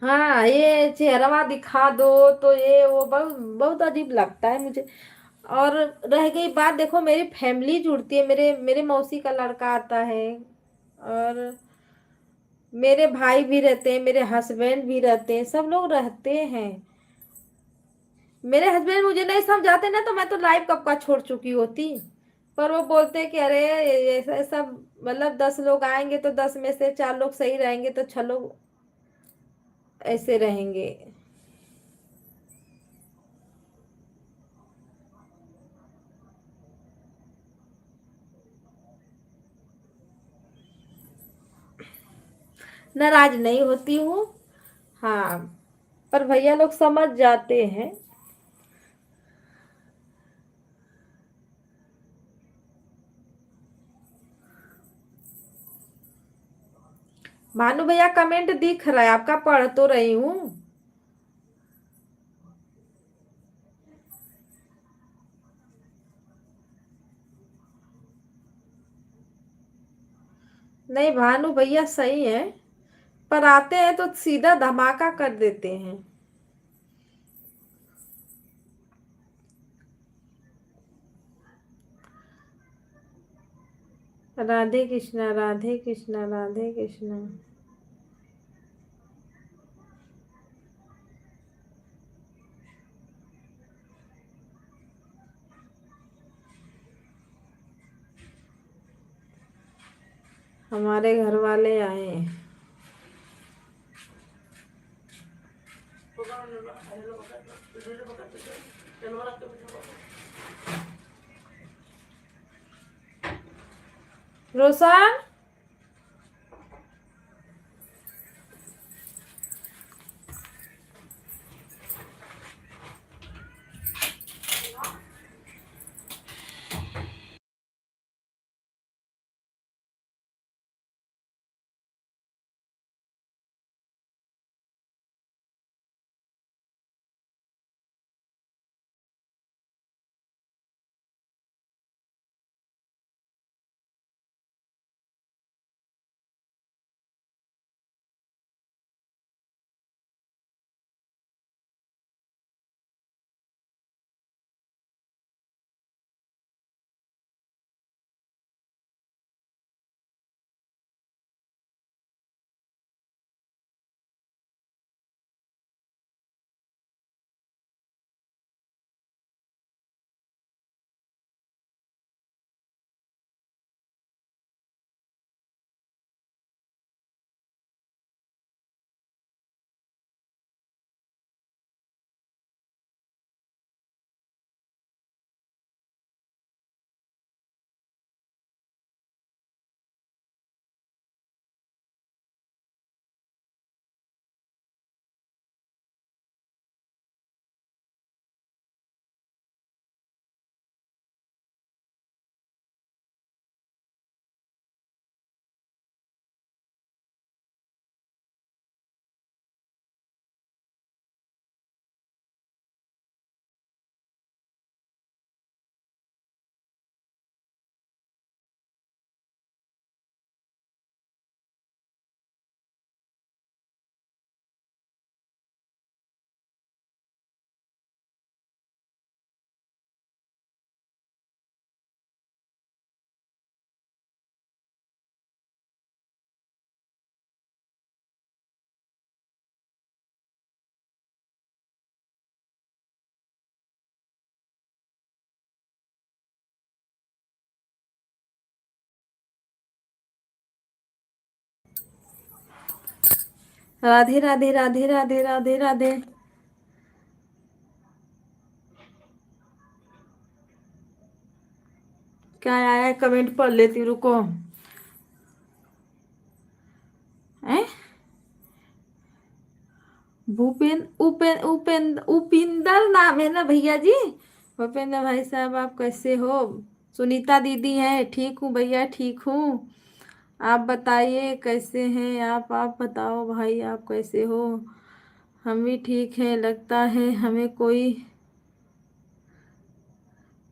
हाँ, ये चेहरवा दिखा दो तो ये वो बहुत बहुत अजीब लगता है मुझे। और रह गई बात, देखो मेरी फैमिली जुड़ती है, मेरे मेरे मौसी का लड़का आता है, और मेरे भाई भी रहते हैं, मेरे हस्बैंड भी रहते हैं, सब लोग रहते हैं। मेरे हस्बैंड मुझे नहीं समझाते ना तो मैं तो लाइफ कब का छोड़ चुकी होती। पर वो बोलते हैं कि अरे ऐसा ऐसा, मतलब 10 लोग आएंगे तो 10 में से 4 लोग सही रहेंगे तो 6 लोग ऐसे रहेंगे। नाराज नहीं होती हूँ। हाँ, पर भैया लोग समझ जाते हैं। भानु भैया कमेंट दिख रहा है आपका, पढ़ तो रही हूँ। नहीं, भानु भैया सही है, पर आते हैं तो सीधा धमाका कर देते हैं। राधे कृष्णा, राधे कृष्णा, राधे कृष्णा। हमारे घर वाले आए हैं। रोशन, राधे राधे, राधे राधे, राधे राधे। क्या आया है कमेंट पढ़ लेती हूँ, रुको। हैं? भूपेन उपेन उपेन उपिंदर नाम है ना भैया जी। भूपेंद्र भाई साहब आप कैसे हो? सुनीता दीदी है, ठीक हूँ भैया, ठीक हूँ। आप बताइए कैसे हैं आप बताओ भाई, आप कैसे हो? हम भी ठीक हैं। लगता है हमें कोई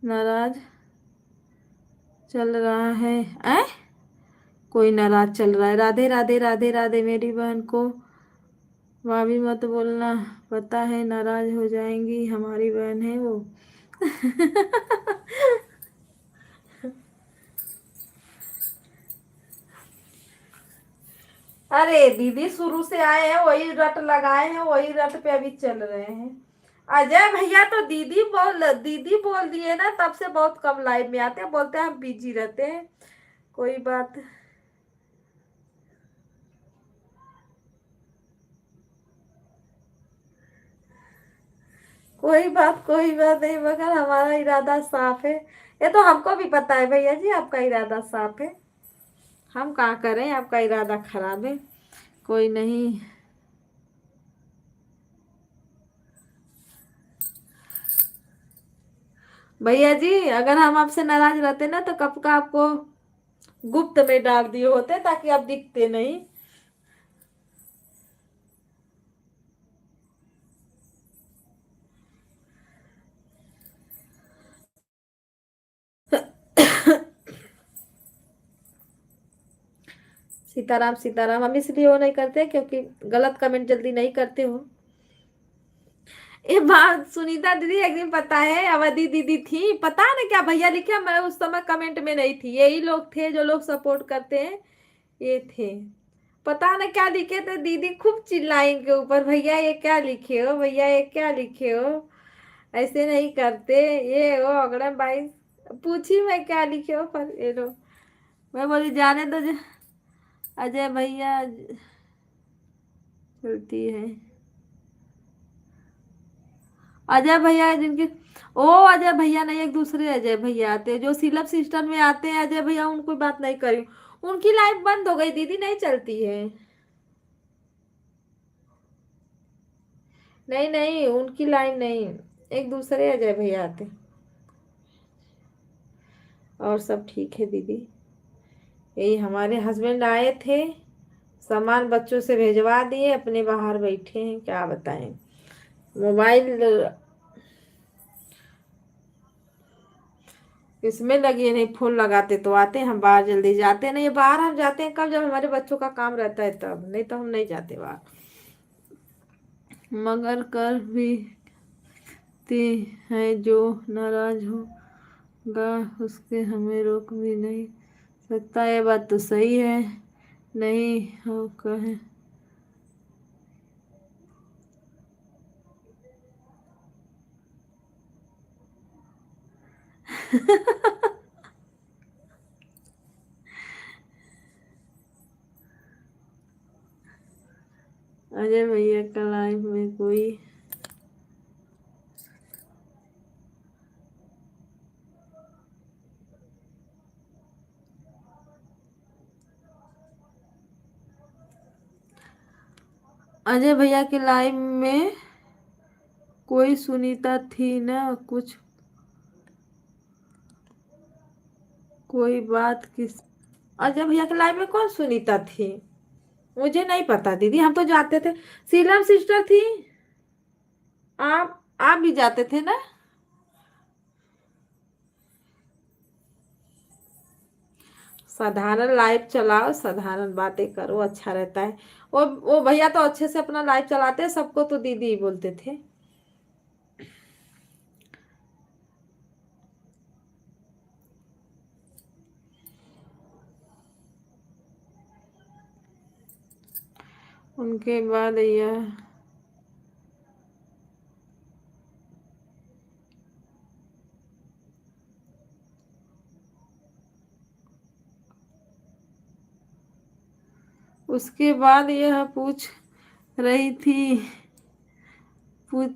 नाराज चल रहा है। ऐ कोई नाराज चल रहा है? राधे राधे राधे राधे मेरी बहन को भाभी मत बोलना, पता है नाराज हो जाएंगी, हमारी बहन है वो। अरे दीदी शुरू से आए हैं, वही रट लगाए हैं, वही रट पे अभी चल रहे हैं। अजय भैया तो दीदी बोल दिए ना, तब से बहुत कम लाइव में आते हैं, बोलते हैं हम बिजी रहते हैं। कोई बात, कोई बात नहीं, मगर हमारा इरादा साफ है। ये तो हमको भी पता है भैया जी, आपका इरादा साफ है। हम कहाँ करें, आपका इरादा खराब है। कोई नहीं भैया जी, अगर हम आपसे नाराज रहते ना तो कब का आपको गुप्त में डाल दिए होते, ताकि आप दिखते नहीं। सीताराम सीताराम। हम इसलिए वो नहीं करते क्योंकि गलत कमेंट जल्दी नहीं करते हो। ये बात सुनीता दीदी एक दिन पता है, अवधि दीदी थी, पता ना क्या भैया लिखे, मैं उस समय कमेंट में नहीं थी। यही लोग थे जो लोग सपोर्ट करते हैं, ये थे। पता ना क्या लिखे थे, दीदी खूब चिल्लाई इनके ऊपर, भैया ये क्या लिखे हो, भैया ये क्या लिखे हो, ऐसे नहीं करते, ये वो अगड़म भाई। पूछी मैं क्या लिखे हो, पर ये लोग, मैं बोली जाने दो अजय भैया चलती है। अजय भैया जिनके, ओ अजय भैया नहीं, एक दूसरे अजय भैया आते हैं जो सिलप सिस्टम में आते हैं। अजय भैया उनको बात नहीं करी, उनकी लाइफ बंद हो गई दीदी, नहीं चलती है। नहीं नहीं, उनकी लाइन नहीं, एक दूसरे अजय भैया आते। और सब ठीक है दीदी। यही हमारे हस्बैंड आए थे, सामान बच्चों से भेजवा दिए, अपने बाहर बैठे हैं, क्या बताएं। मोबाइल इसमें लगी नहीं, फूल लगाते तो आते, हम बाहर जल्दी जाते नहीं। बाहर हम जाते हैं कब, जब हमारे बच्चों का काम रहता है तब, नहीं तो हम नहीं जाते बाहर। मगर कर भी ती है, जो नाराज होगा उसके हमें रोक भी नहीं सकता। ये बात तो सही है, नहीं हो कहे। अजय भैया का लाइफ में कोई, अजय भैया के लाइफ में कोई सुनीता थी ना कुछ, कोई बात किस। अजय भैया के लाइफ में कौन सुनीता थी? मुझे नहीं पता दीदी, हम तो जाते थे। सीलम सिस्टर थी। आप भी जाते थे ना? साधारण लाइफ चलाओ, साधारण बातें करो, अच्छा रहता है। वो भैया तो अच्छे से अपना लाइफ चलाते हैं, सबको तो दीदी ही बोलते थे। उनके बाद यह, उसके बाद यह पूछ रही थी, पूछ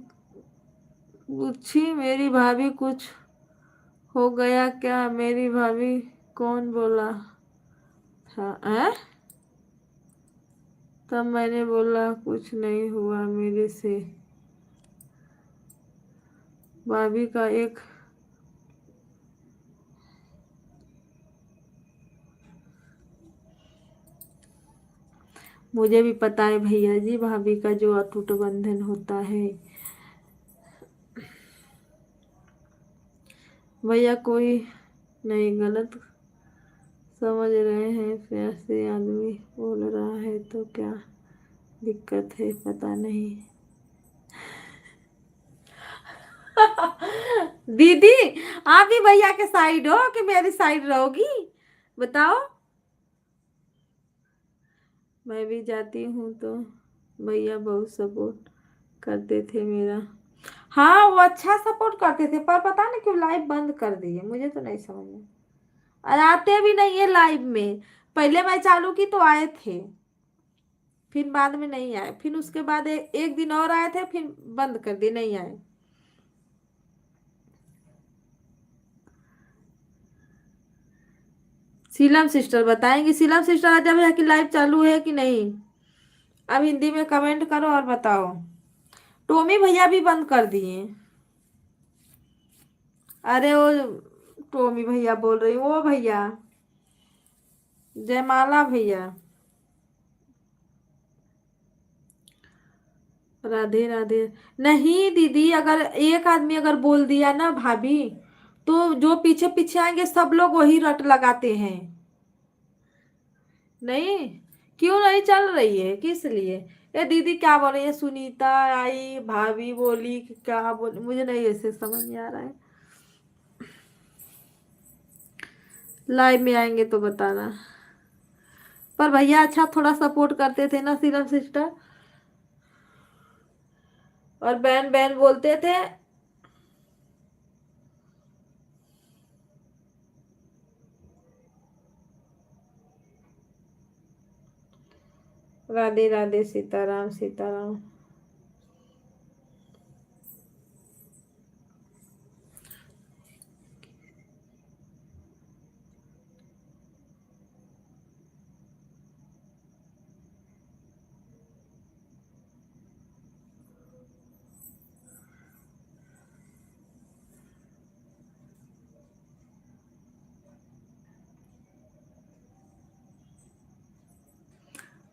पूछी मेरी भाभी कुछ हो गया क्या, मेरी भाभी कौन बोला था? हैं? तब मैंने बोला कुछ नहीं हुआ मेरे से। भाभी का एक मुझे भी पता है भैया जी, भाभी का जो अटूट बंधन होता है। भैया कोई नहीं गलत समझ रहे हैं, फिर से आदमी बोल रहा है तो क्या दिक्कत है पता नहीं। दीदी आप भी भैया के साइड हो कि मेरी साइड रहोगी, बताओ। मैं भी जाती हूँ तो भैया बहुत सपोर्ट करते थे मेरा। हाँ वो अच्छा सपोर्ट करते थे, पर पता नहीं क्यों लाइव बंद कर दिए, मुझे तो नहीं समझ में। और आते भी नहीं है लाइव में। पहले मैं चालू की तो आए थे, फिर बाद में नहीं आए, फिर उसके बाद एक दिन और आए थे, फिर बंद कर दिए, नहीं आए। सीलम सिस्टर बताएंगी, सीलम सिस्टर आज भैया की लाइव चालू है कि नहीं? अब हिंदी में कमेंट करो और बताओ। टोमी भैया भी बंद कर दिए। अरे वो टोमी भैया बोल रही हूँ, वो भैया जयमाला भैया। राधे राधे। नहीं दीदी, अगर एक आदमी अगर बोल दिया ना भाभी, तो जो पीछे पीछे आएंगे सब लोग वही रट लगाते हैं। नहीं, क्यों नहीं चल रही है, किस लिए? ये दीदी क्या बोल रही है? सुनीता आई, भाभी बोली कि क्या बोली, मुझे नहीं ऐसे समझ में आ रहा है। लाइव में आएंगे तो बताना। पर भैया अच्छा थोड़ा सपोर्ट करते थे ना सीरम सिस्टर, और बहन बहन बोलते थे। राधे राधे, सीताराम सीताराम।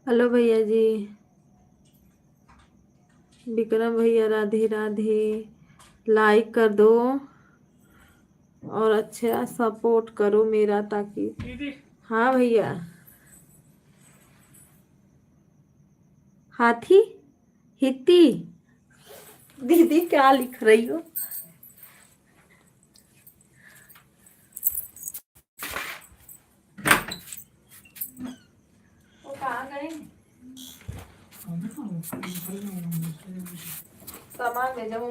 हेलो भैया जी। विक्रम भैया राधे राधे। लाइक कर दो और अच्छा सपोर्ट करो मेरा, ताकि। हाँ भैया। हाथी हित्ती। दीदी क्या लिख रही हो? वो कहाँ गए? सामान ले जाओ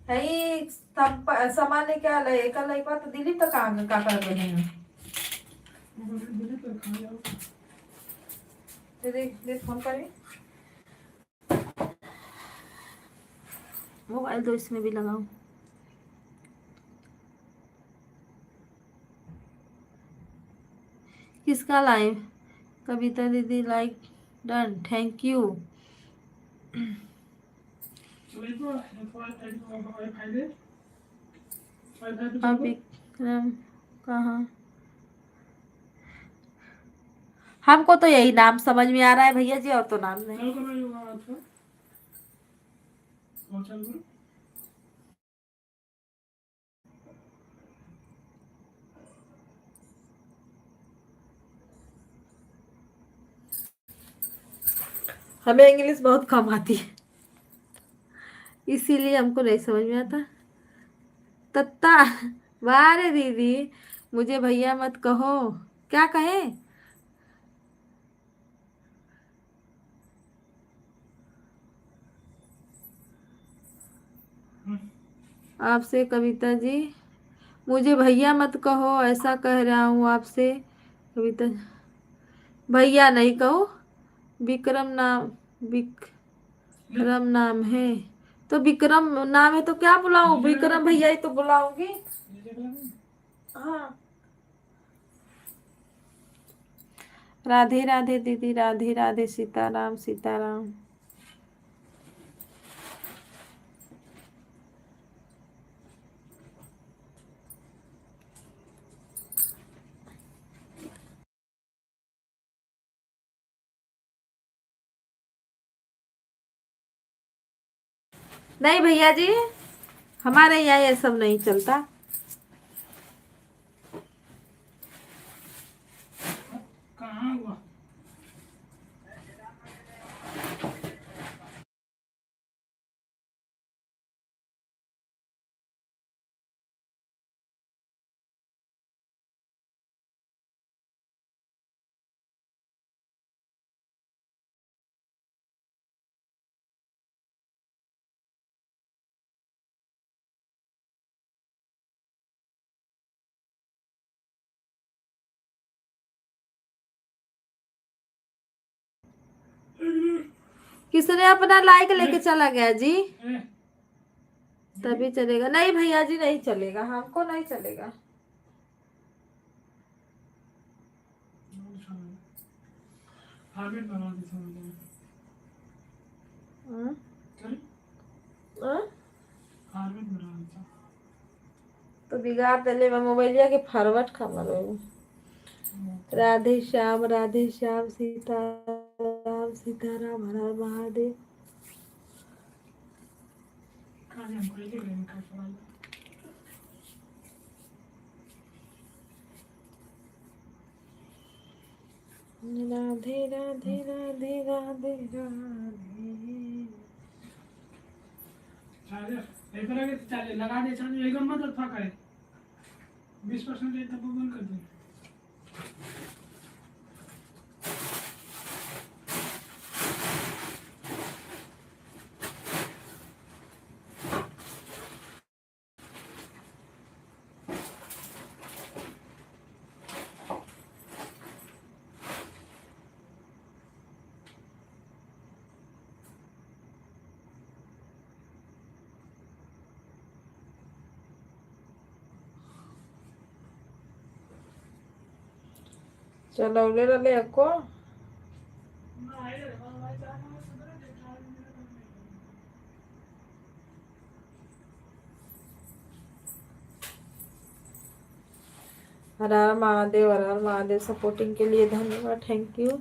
नहीं, सब सामान लेके आ रहे कल एक बार तो दिल्ली तक आ का कर रहे हैं। दीदी फोन करिए, मोबाइल तो इसमें भी लगाओ। किसका लाइव? कविता दीदी like done, thank you. Vikram कहाँ? हमको तो यही नाम समझ में आ रहा है भैया जी, और तो नाम नहीं। हमें इंग्लिश बहुत कम आती है, इसीलिए हमको नहीं समझ में आता। तत्ता। वाह दीदी, मुझे भैया मत कहो। क्या कहे? आपसे कविता जी, मुझे भैया मत कहो, ऐसा कह रहा हूँ आपसे। कविता भैया नहीं कहो, विक्रम नाम, विक्रम नाम है तो विक्रम नाम है तो क्या बुलाऊं? विक्रम भैया ही तो बुलाऊंगी। हाँ राधे राधे दीदी, राधे राधे, सीताराम सीताराम। नहीं भैया जी, हमारे यहाँ ये सब नहीं चलता। कहाँ हुआ? किसने अपना लाइक लेके चला गया जी? तभी चलेगा। नहीं भैया जी, नहीं चलेगा, हमको नहीं चलेगा। हार्वेट बना दी समझ हाँ? चल हाँ? हार्वेट बना दी। तो बिगाड़ दिले मैं मोबाइलिया के फॉरवर्ड खबर हो। राधे श्याम, राधे श्याम, सीताराम सीताराम, हर हर महादेव। कहाँ हम कोई के लेने का सवाल। राधे राधे राधे राधे राधे। चार्जर एक तरह के चार्जर लगा दे, चार्जर एक मत रखा करे 20% रेट तक बंद कर दे। चलो ले ले को। हर हर महादेव, हर हर महादेव। सपोर्टिंग के लिए धन्यवाद, थैंक यू।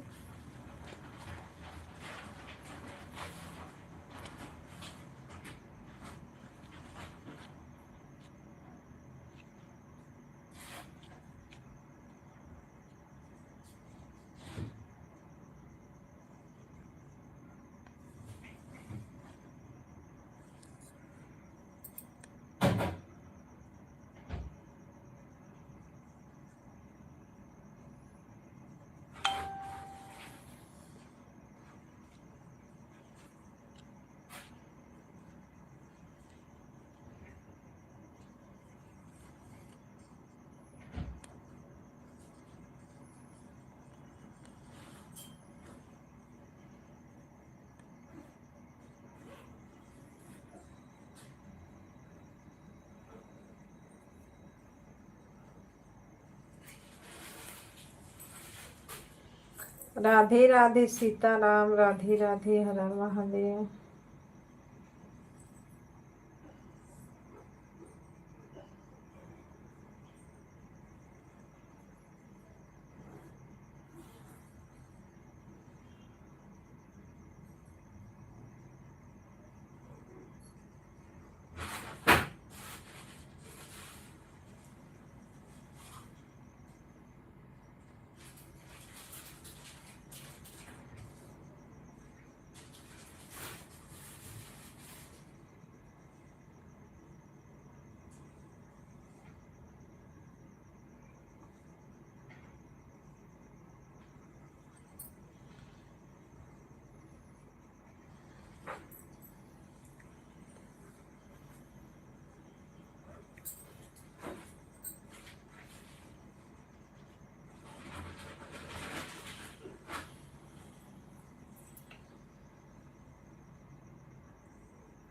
राधे राधे सीताराम, राधे राधे, हर हर महादेव।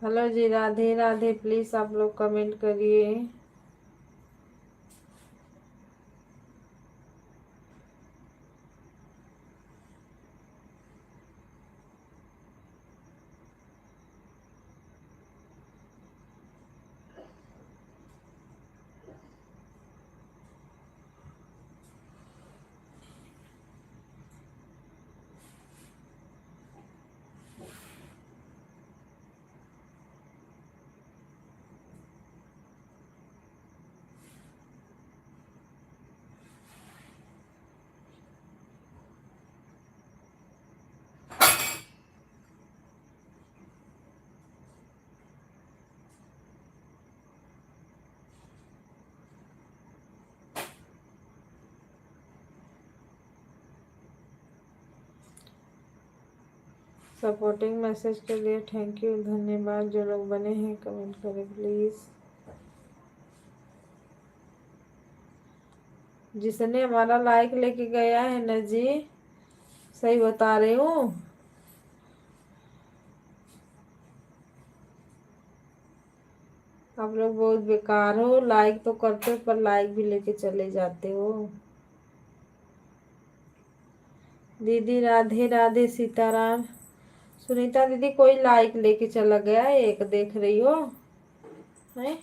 हेलो जी, राधे राधे। प्लीज आप लोग कमेंट करिए। सपोर्टिंग मैसेज के लिए थैंक यू, धन्यवाद। जो लोग बने हैं कमेंट करें प्लीज़। जिसने हमारा लाइक लेके गया है ना जी, सही बता रही हूँ, आप लोग बहुत बेकार हो। लाइक तो करते हो पर लाइक भी लेके चले जाते हो। दीदी राधे राधे, सीताराम। सुनीता दीदी कोई लाइक लेके चला गया है, एक देख रही हो है।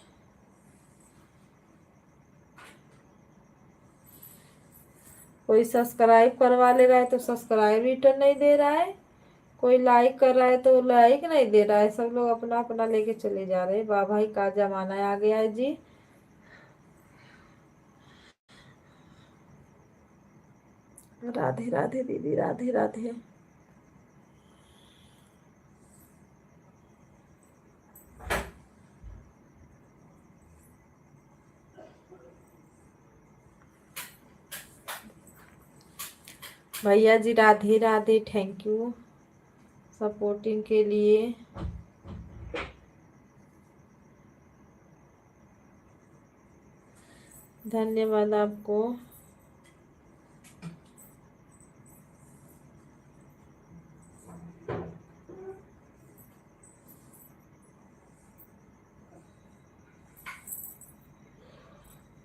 कोई सब्सक्राइब करवा ले रहा है तो सब्सक्राइब रिटर्न नहीं दे रहा है, कोई लाइक कर रहा है तो लाइक नहीं दे रहा है। सब लोग अपना अपना लेके चले जा रहे हैं। वाह भाई, का जमाना आ गया है जी। राधे राधे दीदी, राधे राधे। भैया जी Radhe Radhe, thank you supporting के लिए। धन्यवाद आपको।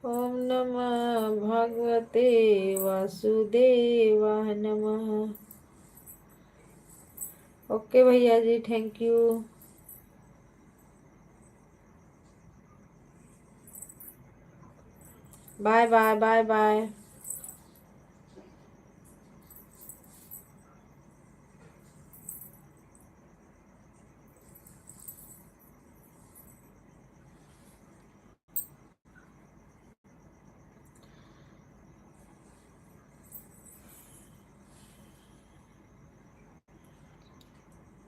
ओम नमः भगवते वासुदेवाय नमः। ओके भैया जी, thank you. Bye bye bye bye.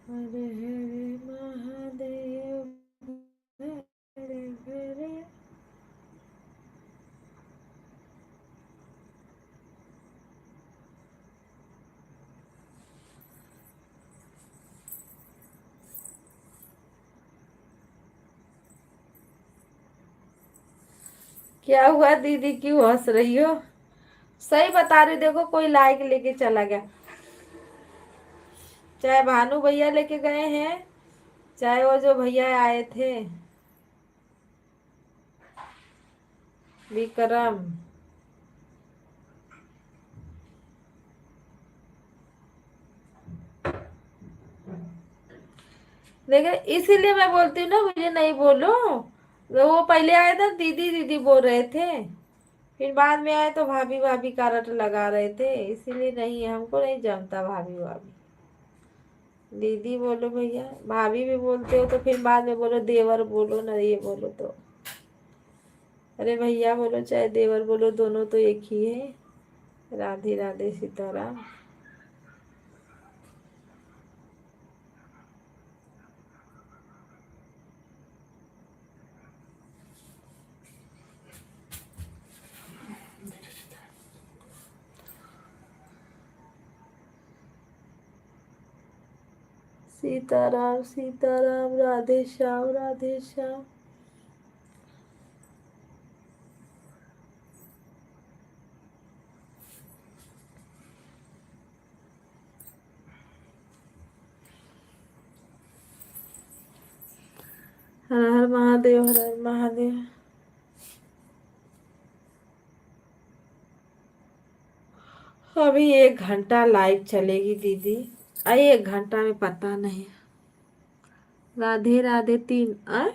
हरे हरे महादेव, हरे हरे। क्या हुआ दीदी, क्यों हंस रही हो? सही बता रही, देखो कोई लाइक लेके चला गया। चाहे भानु भैया लेके गए हैं, चाहे वो जो भैया आए थे विक्रम। लेकिन इसीलिए मैं बोलती हूँ ना, मुझे नहीं बोलो। तो वो पहले आए थे दीदी दीदी बोल रहे थे, फिर बाद में आए तो भाभी भाभी का रट लगा रहे थे, इसीलिए नहीं, हमको नहीं जमता भाभी भाभी। दीदी बोलो भैया, भाभी भी बोलते हो तो फिर बाद में बोलो देवर बोलो ना, ये बोलो तो। अरे भैया बोलो चाहे देवर बोलो, दोनों तो एक ही है। राधे राधे, सीताराम। सीताराम सीताराम, राधे श्याम राधे श्याम। हर हर महादेव, हर हर महादेव। अभी 1 घंटा लाइव चलेगी दीदी, आई 1 घंटा में पता नहीं। राधे राधे, 3 आए।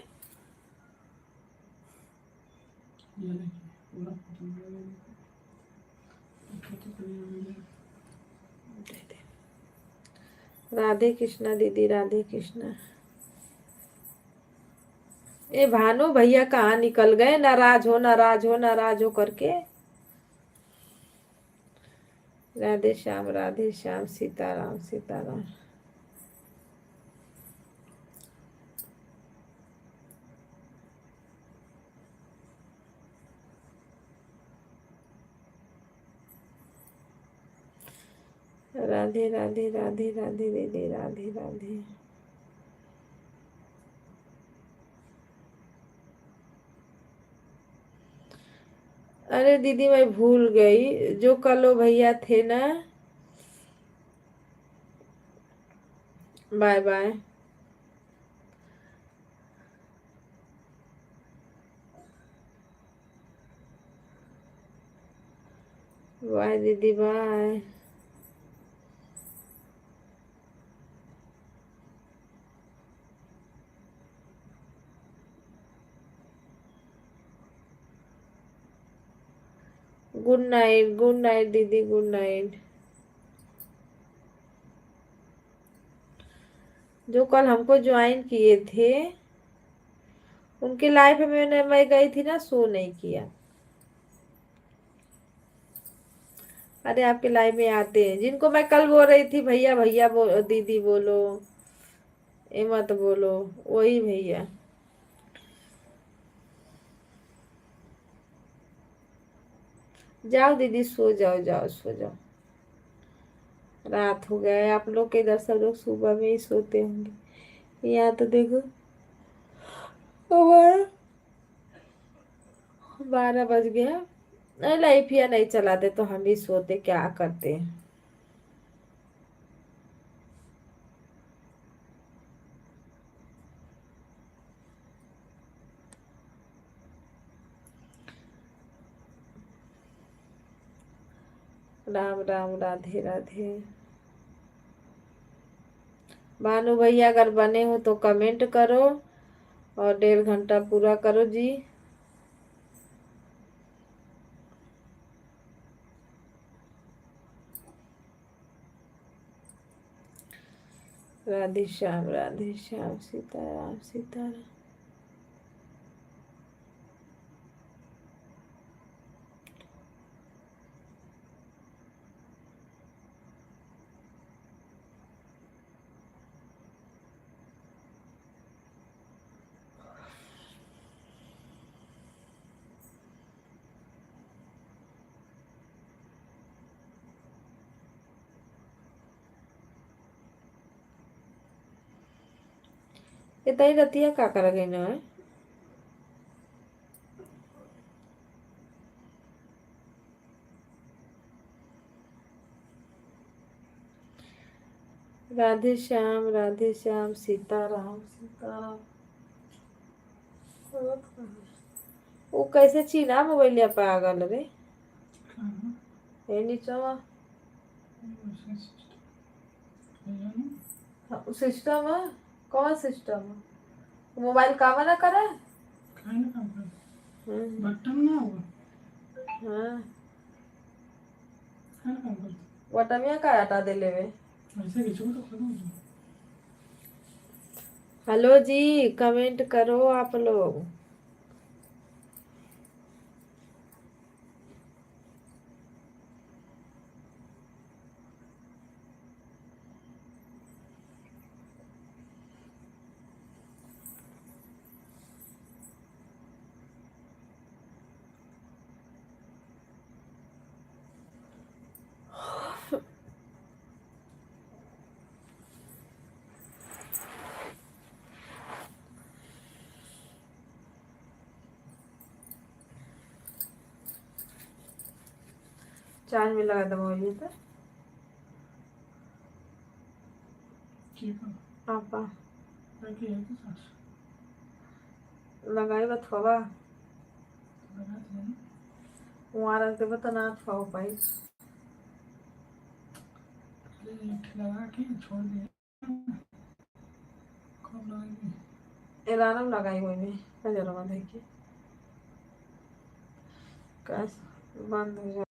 राधे कृष्णा दीदी, राधे कृष्णा। ये भानु भैया कहाँ निकल गए? नाराज हो नाराज हो नाराज हो करके। राधे श्याम, सीताराम सीताराम। राधे राधे राधे राधे दीदी राधे राधे। अरे दीदी मैं भूल गई, जो कल वो भैया थे ना, बाय बाय। बाय दीदी बाय। गुड नाइट दीदी, गुड नाइट। जो कल हमको ज्वाइन किए थे उनकी लाइफ में मैं गई थी ना, शो नहीं किया। अरे आपके लाइव में आते हैं जिनको मैं कल बोल रही थी भैया भैया दीदी बोलो, ये मत बोलो, वही भैया। जाओ दीदी सो जाओ, जाओ सो जाओ, रात हो गया है। आप लोग के इधर सब लोग सुबह में ही सोते होंगे, यहाँ तो देखो हमारा 12 बज गया। नहीं लाइफ या नहीं चलाते तो हम भी सोते, क्या करते हैं। राम राम राधे राधे। भानु भैया अगर बने हो तो कमेंट करो और 1.5 घंटा पूरा करो जी। राधे श्याम सीताराम सीताराम। इतना ही रतिया का कर गई ना है। राधे श्याम सीताराम सीताराम। वो कैसे चीना मोबाइल या पागल रे। ये नीचवा सिस्टम है, कौन सिस्टम है? मोबाइल काम ना करे। बटन ना होगा। हाँ क्या काम करता? वटमिया का हटा दे लेवे। ऐसे खींचो तो खत्म। हेलो जी, कमेंट करो आप लोग। चार्ज में लगा दो मोबाइल तो ठीक है। आपा बाकी है तो साथ लगाई बा थोड़ा लगा देना। वहाँ रख दे तो ना थोड़ा पाई। लगा के छोड़ दिया। कब लगाएंगे? अलार्म लगाई हुई में नजर बंद है कि कैसे बंद हो जाए।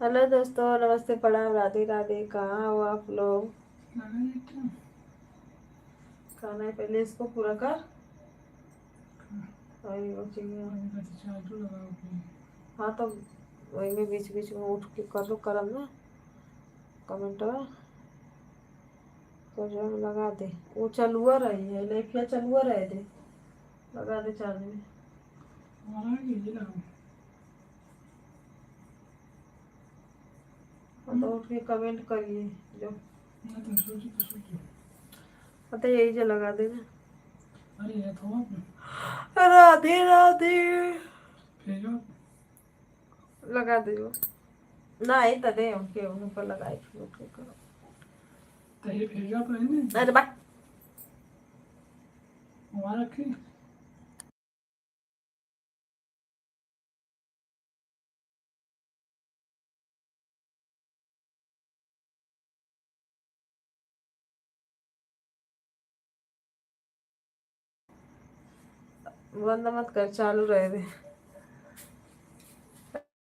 हेलो दोस्तों, नमस्ते, प्रणाम, राधे राधे। कहाँ हो आप लोग? लगा ये क्या? खाना है, पहले इसको पूरा कर। हाँ, वही वो चिड़िया। अभी तक चालू लगाओ कि हाँ तो वही में बीच बीच में उठ के कर लो करम ना कमेंट तो जो है लगा दे। वो चलुआ रही है, लेफिया चलुआ रहे दे, लगा दे चार्ज में। हमारा ये लगाओ। हाँ तो उठ के कमेंट करिए जो। मैं तो सोची हाँ तो यही जो लगा देना। अरे ये थोड़ा राधे राधे भेजो लगा दे जो। ना ही तदे उनके ऊपर लगाए फिर उठ के करो। तो ये भेजो तो है नहीं अरे बा हमारा की बंद मत कर, चालू रहे दे।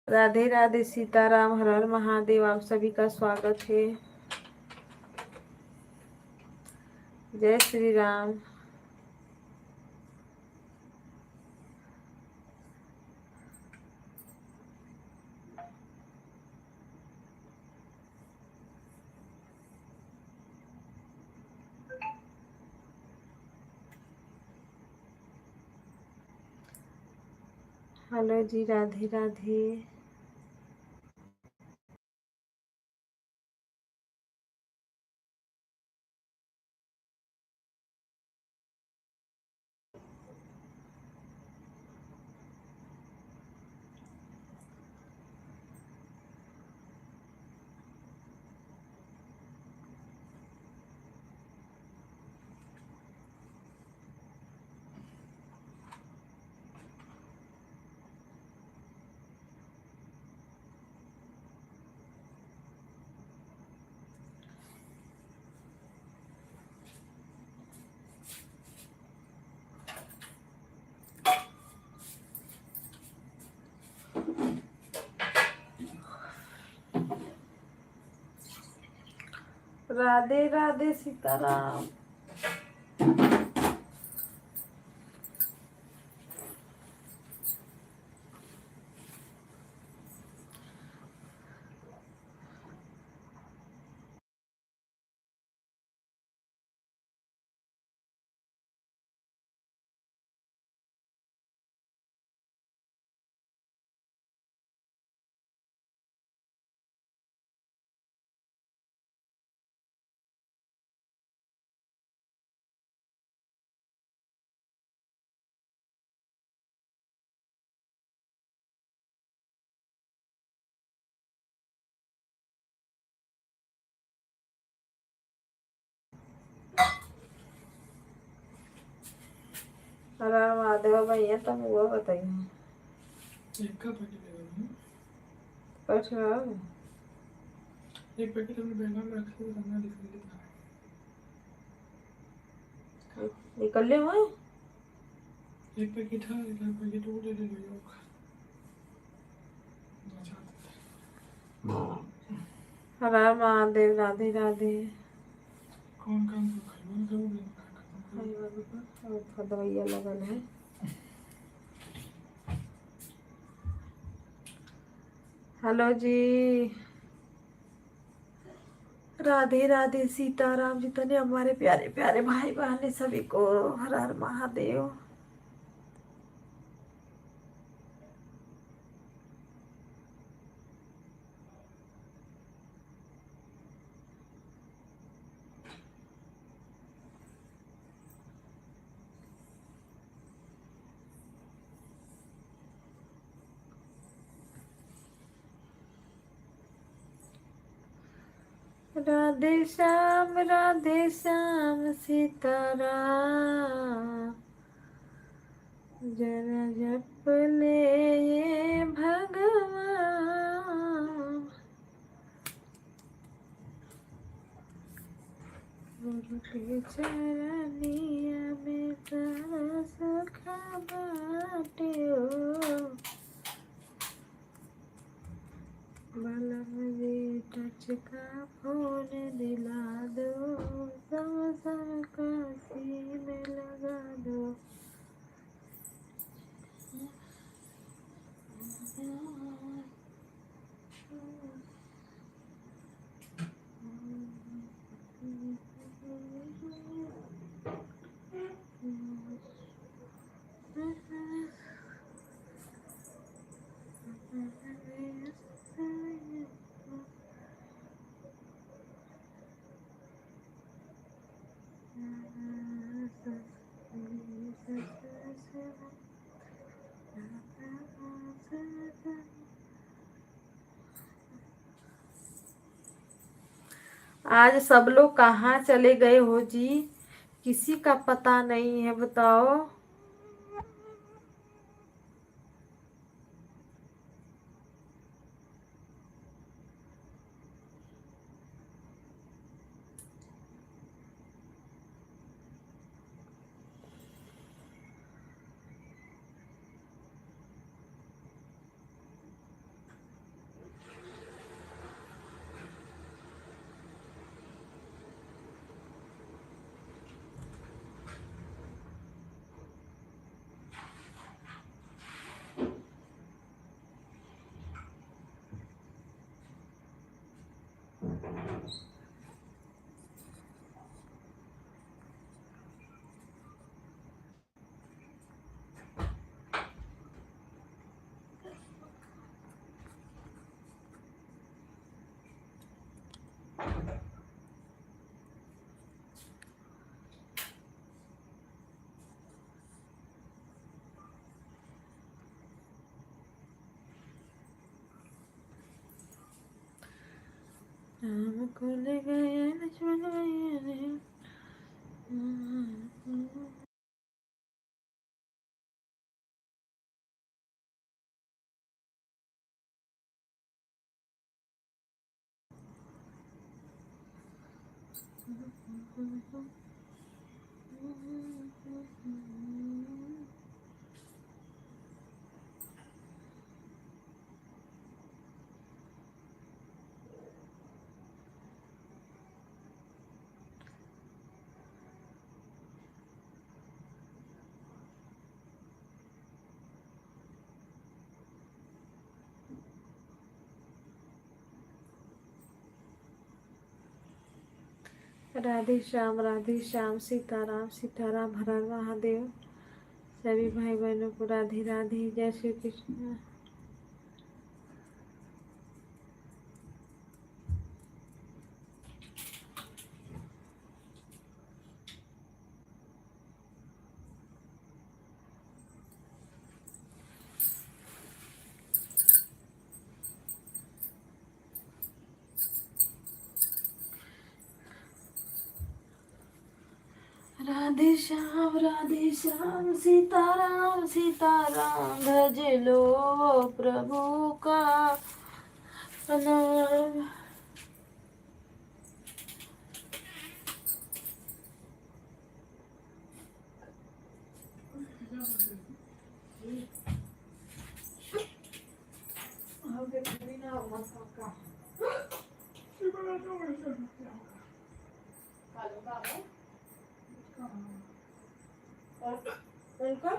राधे राधे, सीताराम, हर हर महादेव। आप सभी का स्वागत है। जय श्री राम। हेलो जी, राधे राधे। राधे राधे, सीताराम। हर हर महादेव भैया, तुम वो बताइए। एक का पैकेट है अच्छा, एक पैकेट हमने बैंगन में रखे थे रंगा लिख लिखा है निकल ले हुए। एक पैकेट है एक पैकेट वो ले ले लो हर हर महादेव, राधे राधे। कौन काम को खाइबो करो दिन और दवाइया लगल है। हेलो जी, राधे राधे, सीताराम। जितने हमारे प्यारे प्यारे भाई बहन है, सभी को हर हर महादेव। राधे श्याम सीताराम। जरा जप ले ये भगवान, गुरु के चरनिया में सारा सुख बाटे ओ। भला का फोन दिला दो, संसार का सीने लगा दो। आज सब लोग कहाँ चले गए हो जी, किसी का पता नहीं है, बताओ। राम को ले गए लक्ष्मण मैया। राधे श्याम, सीताराम सीताराम, हर हर महादेव। सभी भाई बहनों को राधे राधे, जय श्री कृष्ण। राधे श्याम, सीताराम सीताराम, भज लो प्रभु का नाम। उनका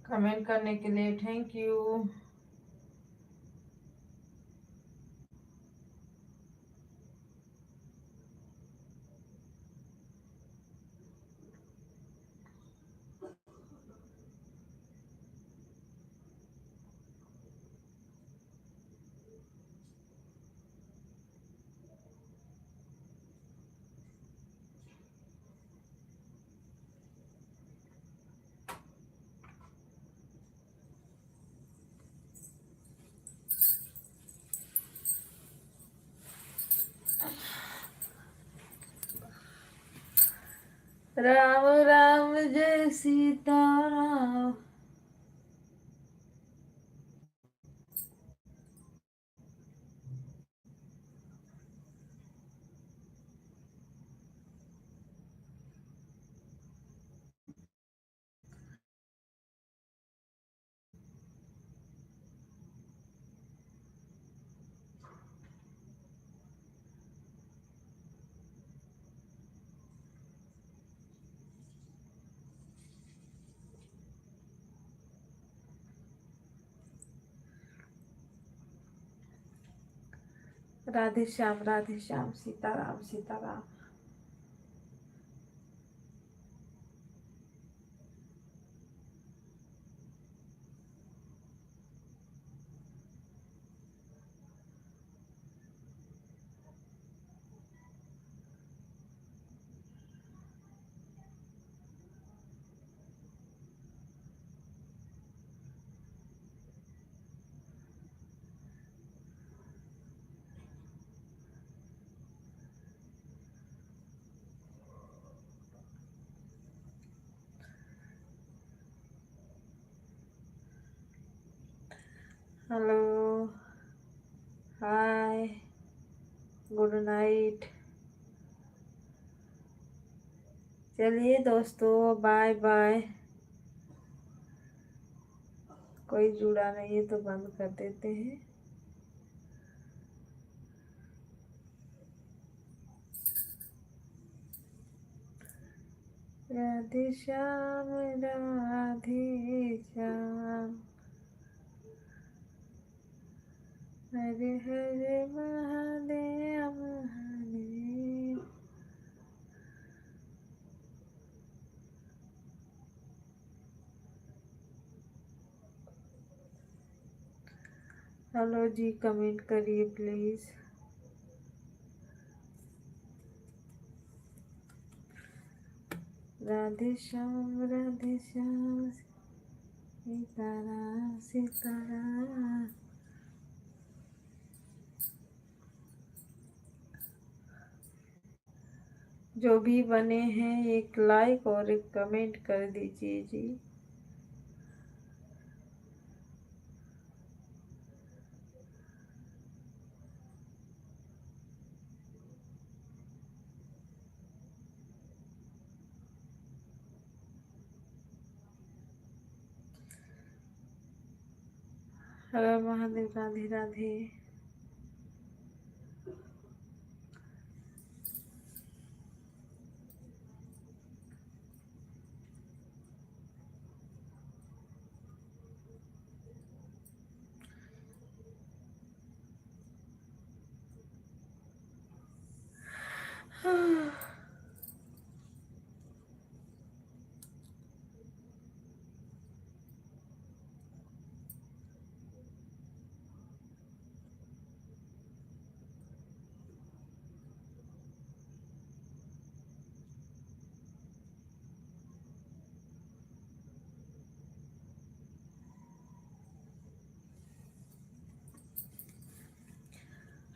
कमेंट करने के लिए थैंक यू। राम राम जय सीता राम। राधे श्याम सीताराम सीताराम। हेलो, हाय, गुड नाइट। चलिए दोस्तों, बाय बाय। कोई जुड़ा नहीं है तो बंद कर देते हैं। राधे श्याम राधे श्याम, हरे हरे महादेव महादेव। हेलो जी, कमेंट करिए प्लीज। राधे श्याम सीताराम सीताराम। जो भी बने हैं एक लाइक और एक कमेंट कर दीजिए जी। हर हर महादेव, राधे राधे।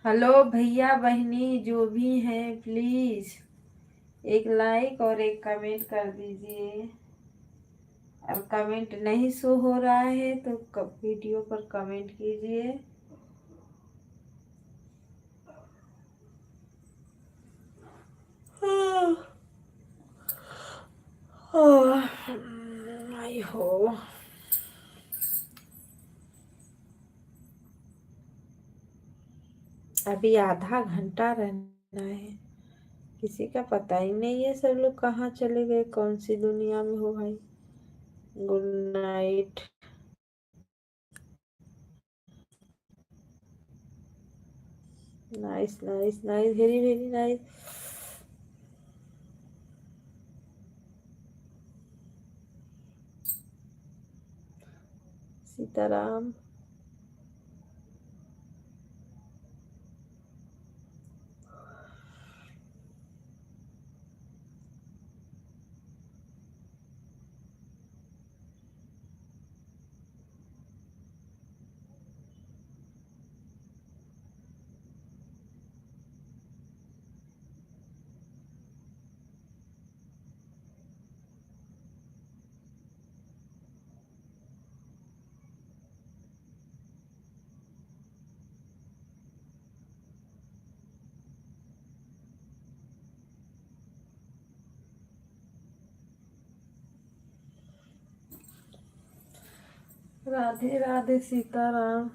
हेलो भैया बहनी, जो भी हैं प्लीज एक लाइक और एक कमेंट कर दीजिए। और कमेंट नहीं शो हो रहा है तो वीडियो पर कमेंट कीजिए। आई हो, अभी आधा घंटा रहना है। किसी का पता ही नहीं है, सब लोग कहाँ चले गए, कौन सी दुनिया में हो भाई। Good night. Nice nice nice, very very nice. Sitaram. Radhe Radhe Sitaram.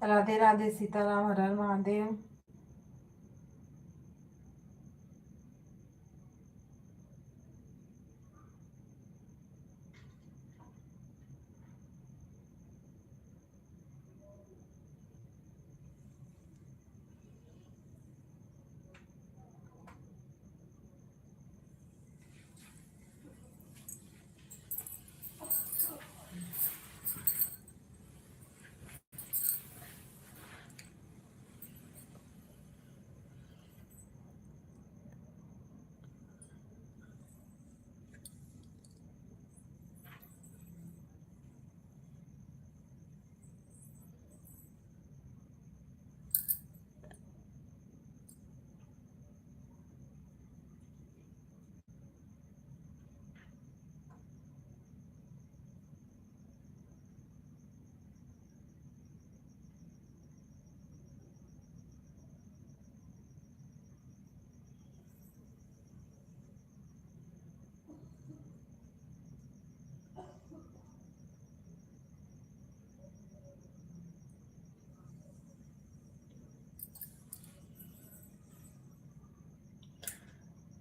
Radhe Radhe Sitaram. हर हर महादेव।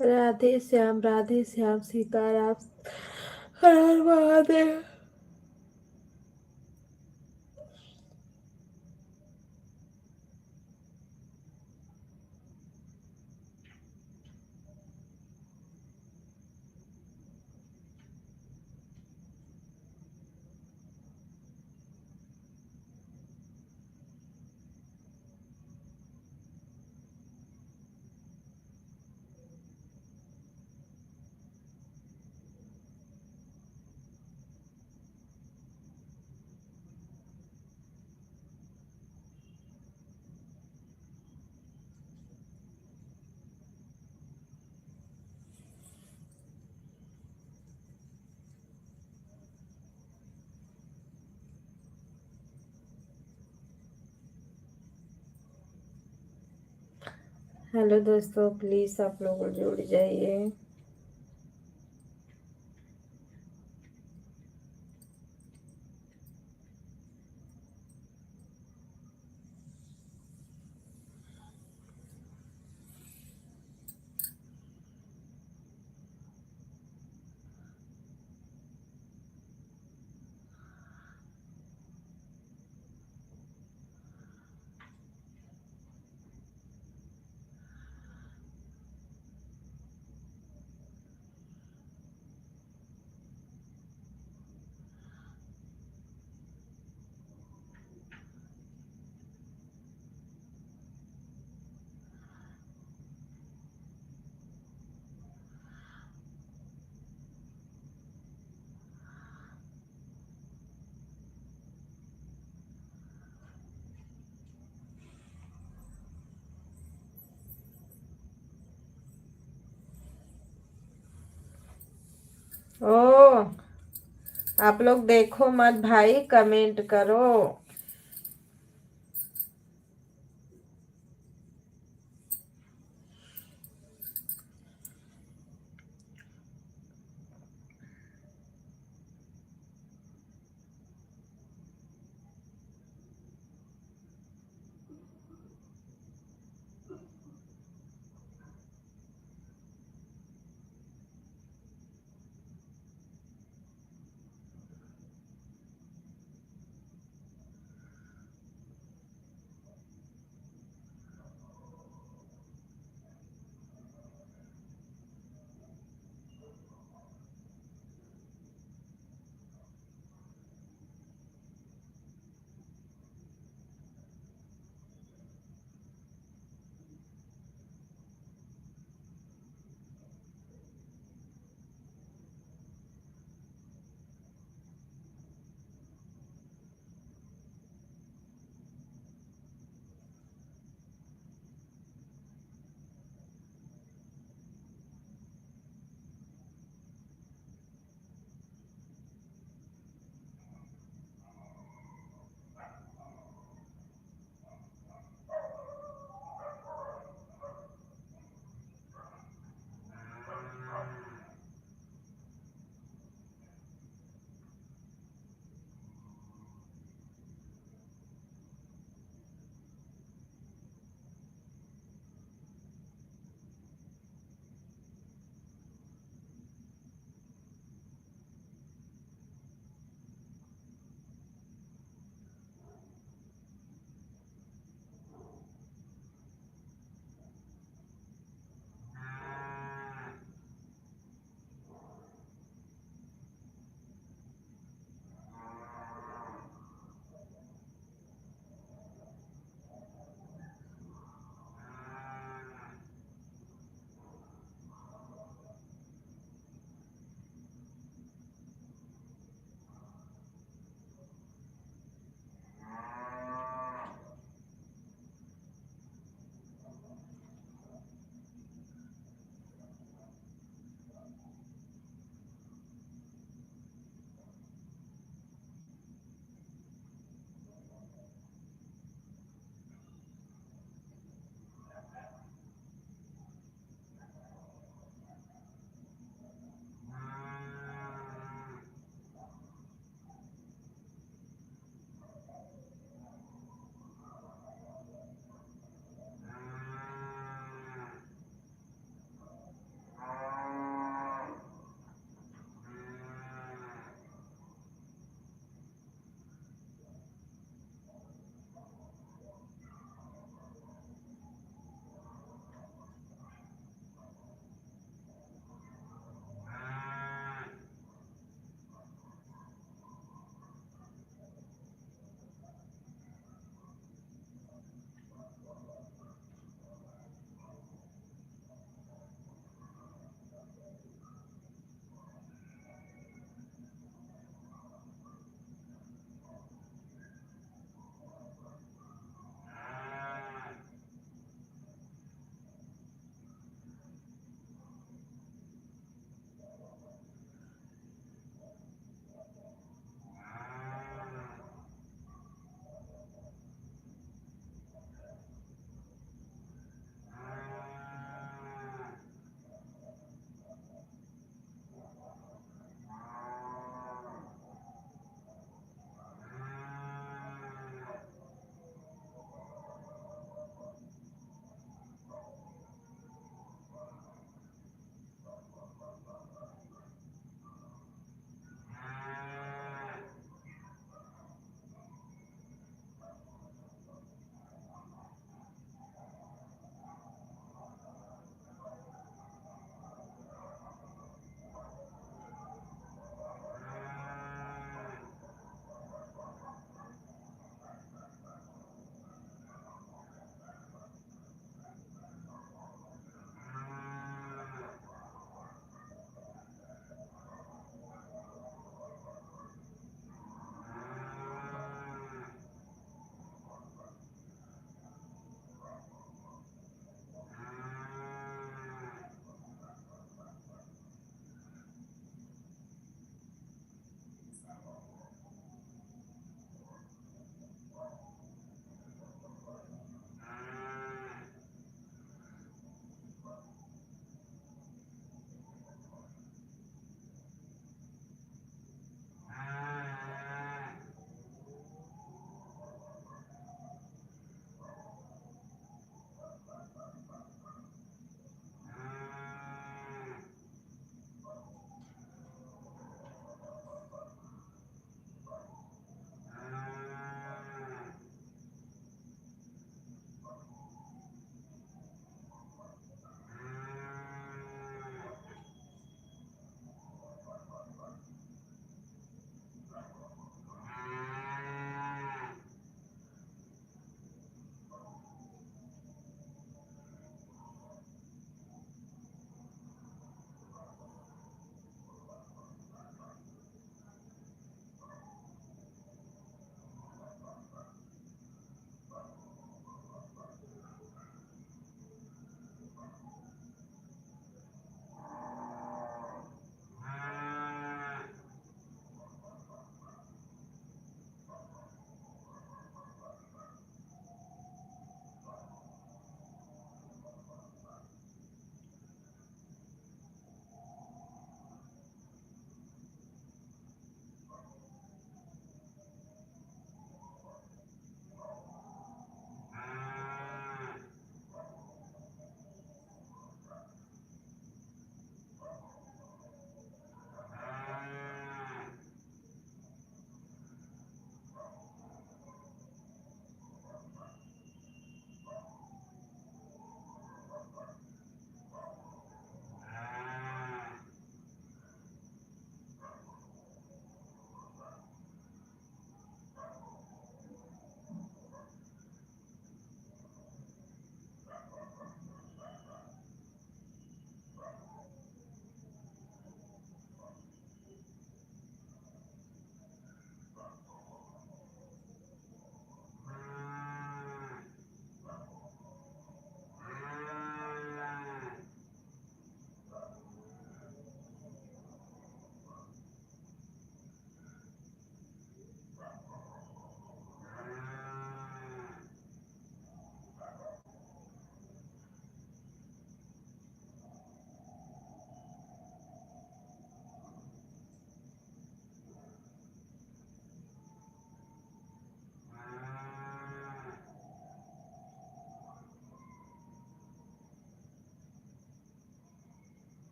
राधे श्याम सीताराम। हर हर महादेव। हेलो दोस्तों, प्लीज आप लोग जुड़ जाइए। ओ, आप लोग देखो मत भाई, कमेंट करो।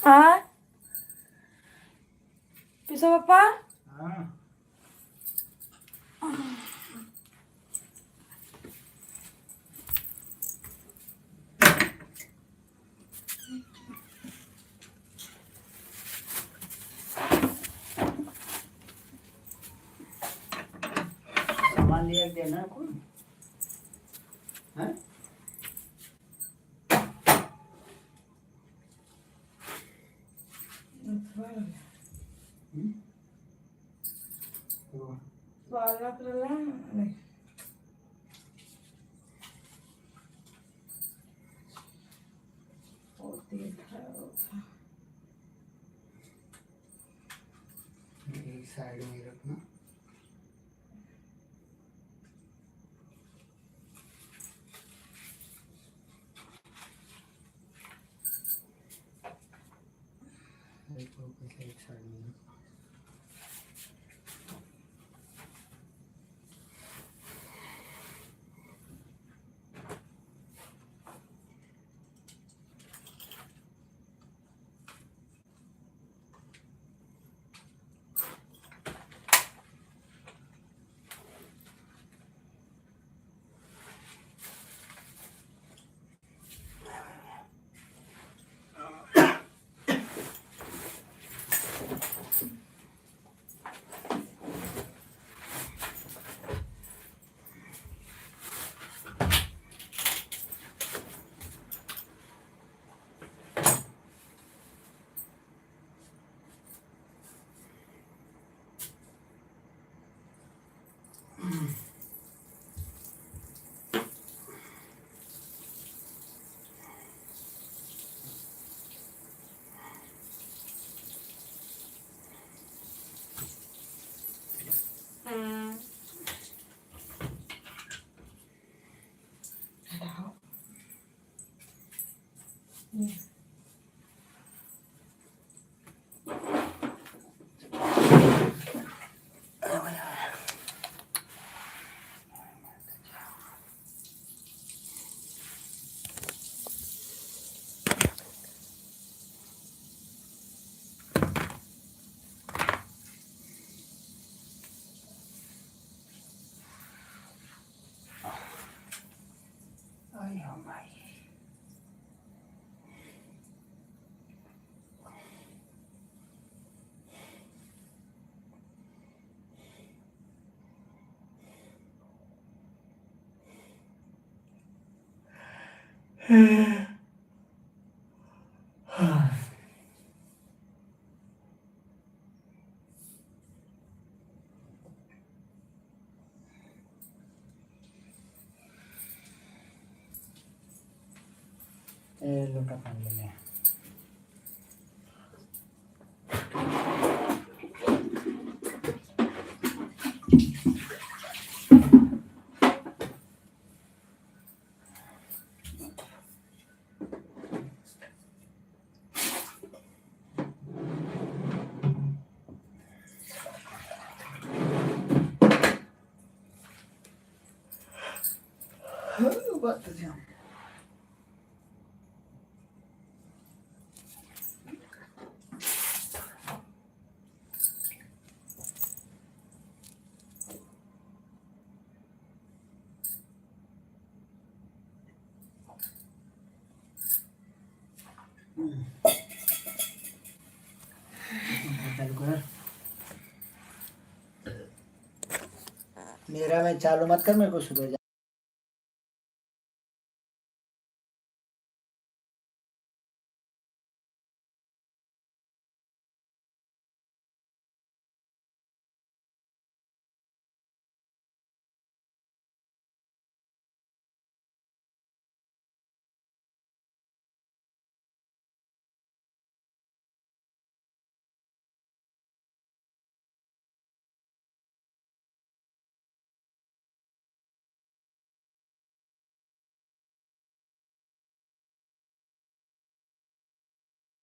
हाँ पिसो पापा। हाँ सामान लिया के देना कौन है? बालक रला नहीं एक साइड में रखना। एक साइड में रखना। लोटा पानी ले लें। बात तो ध्यान। चालू कर। मेरा में चालू मत कर, मेरे को सुबह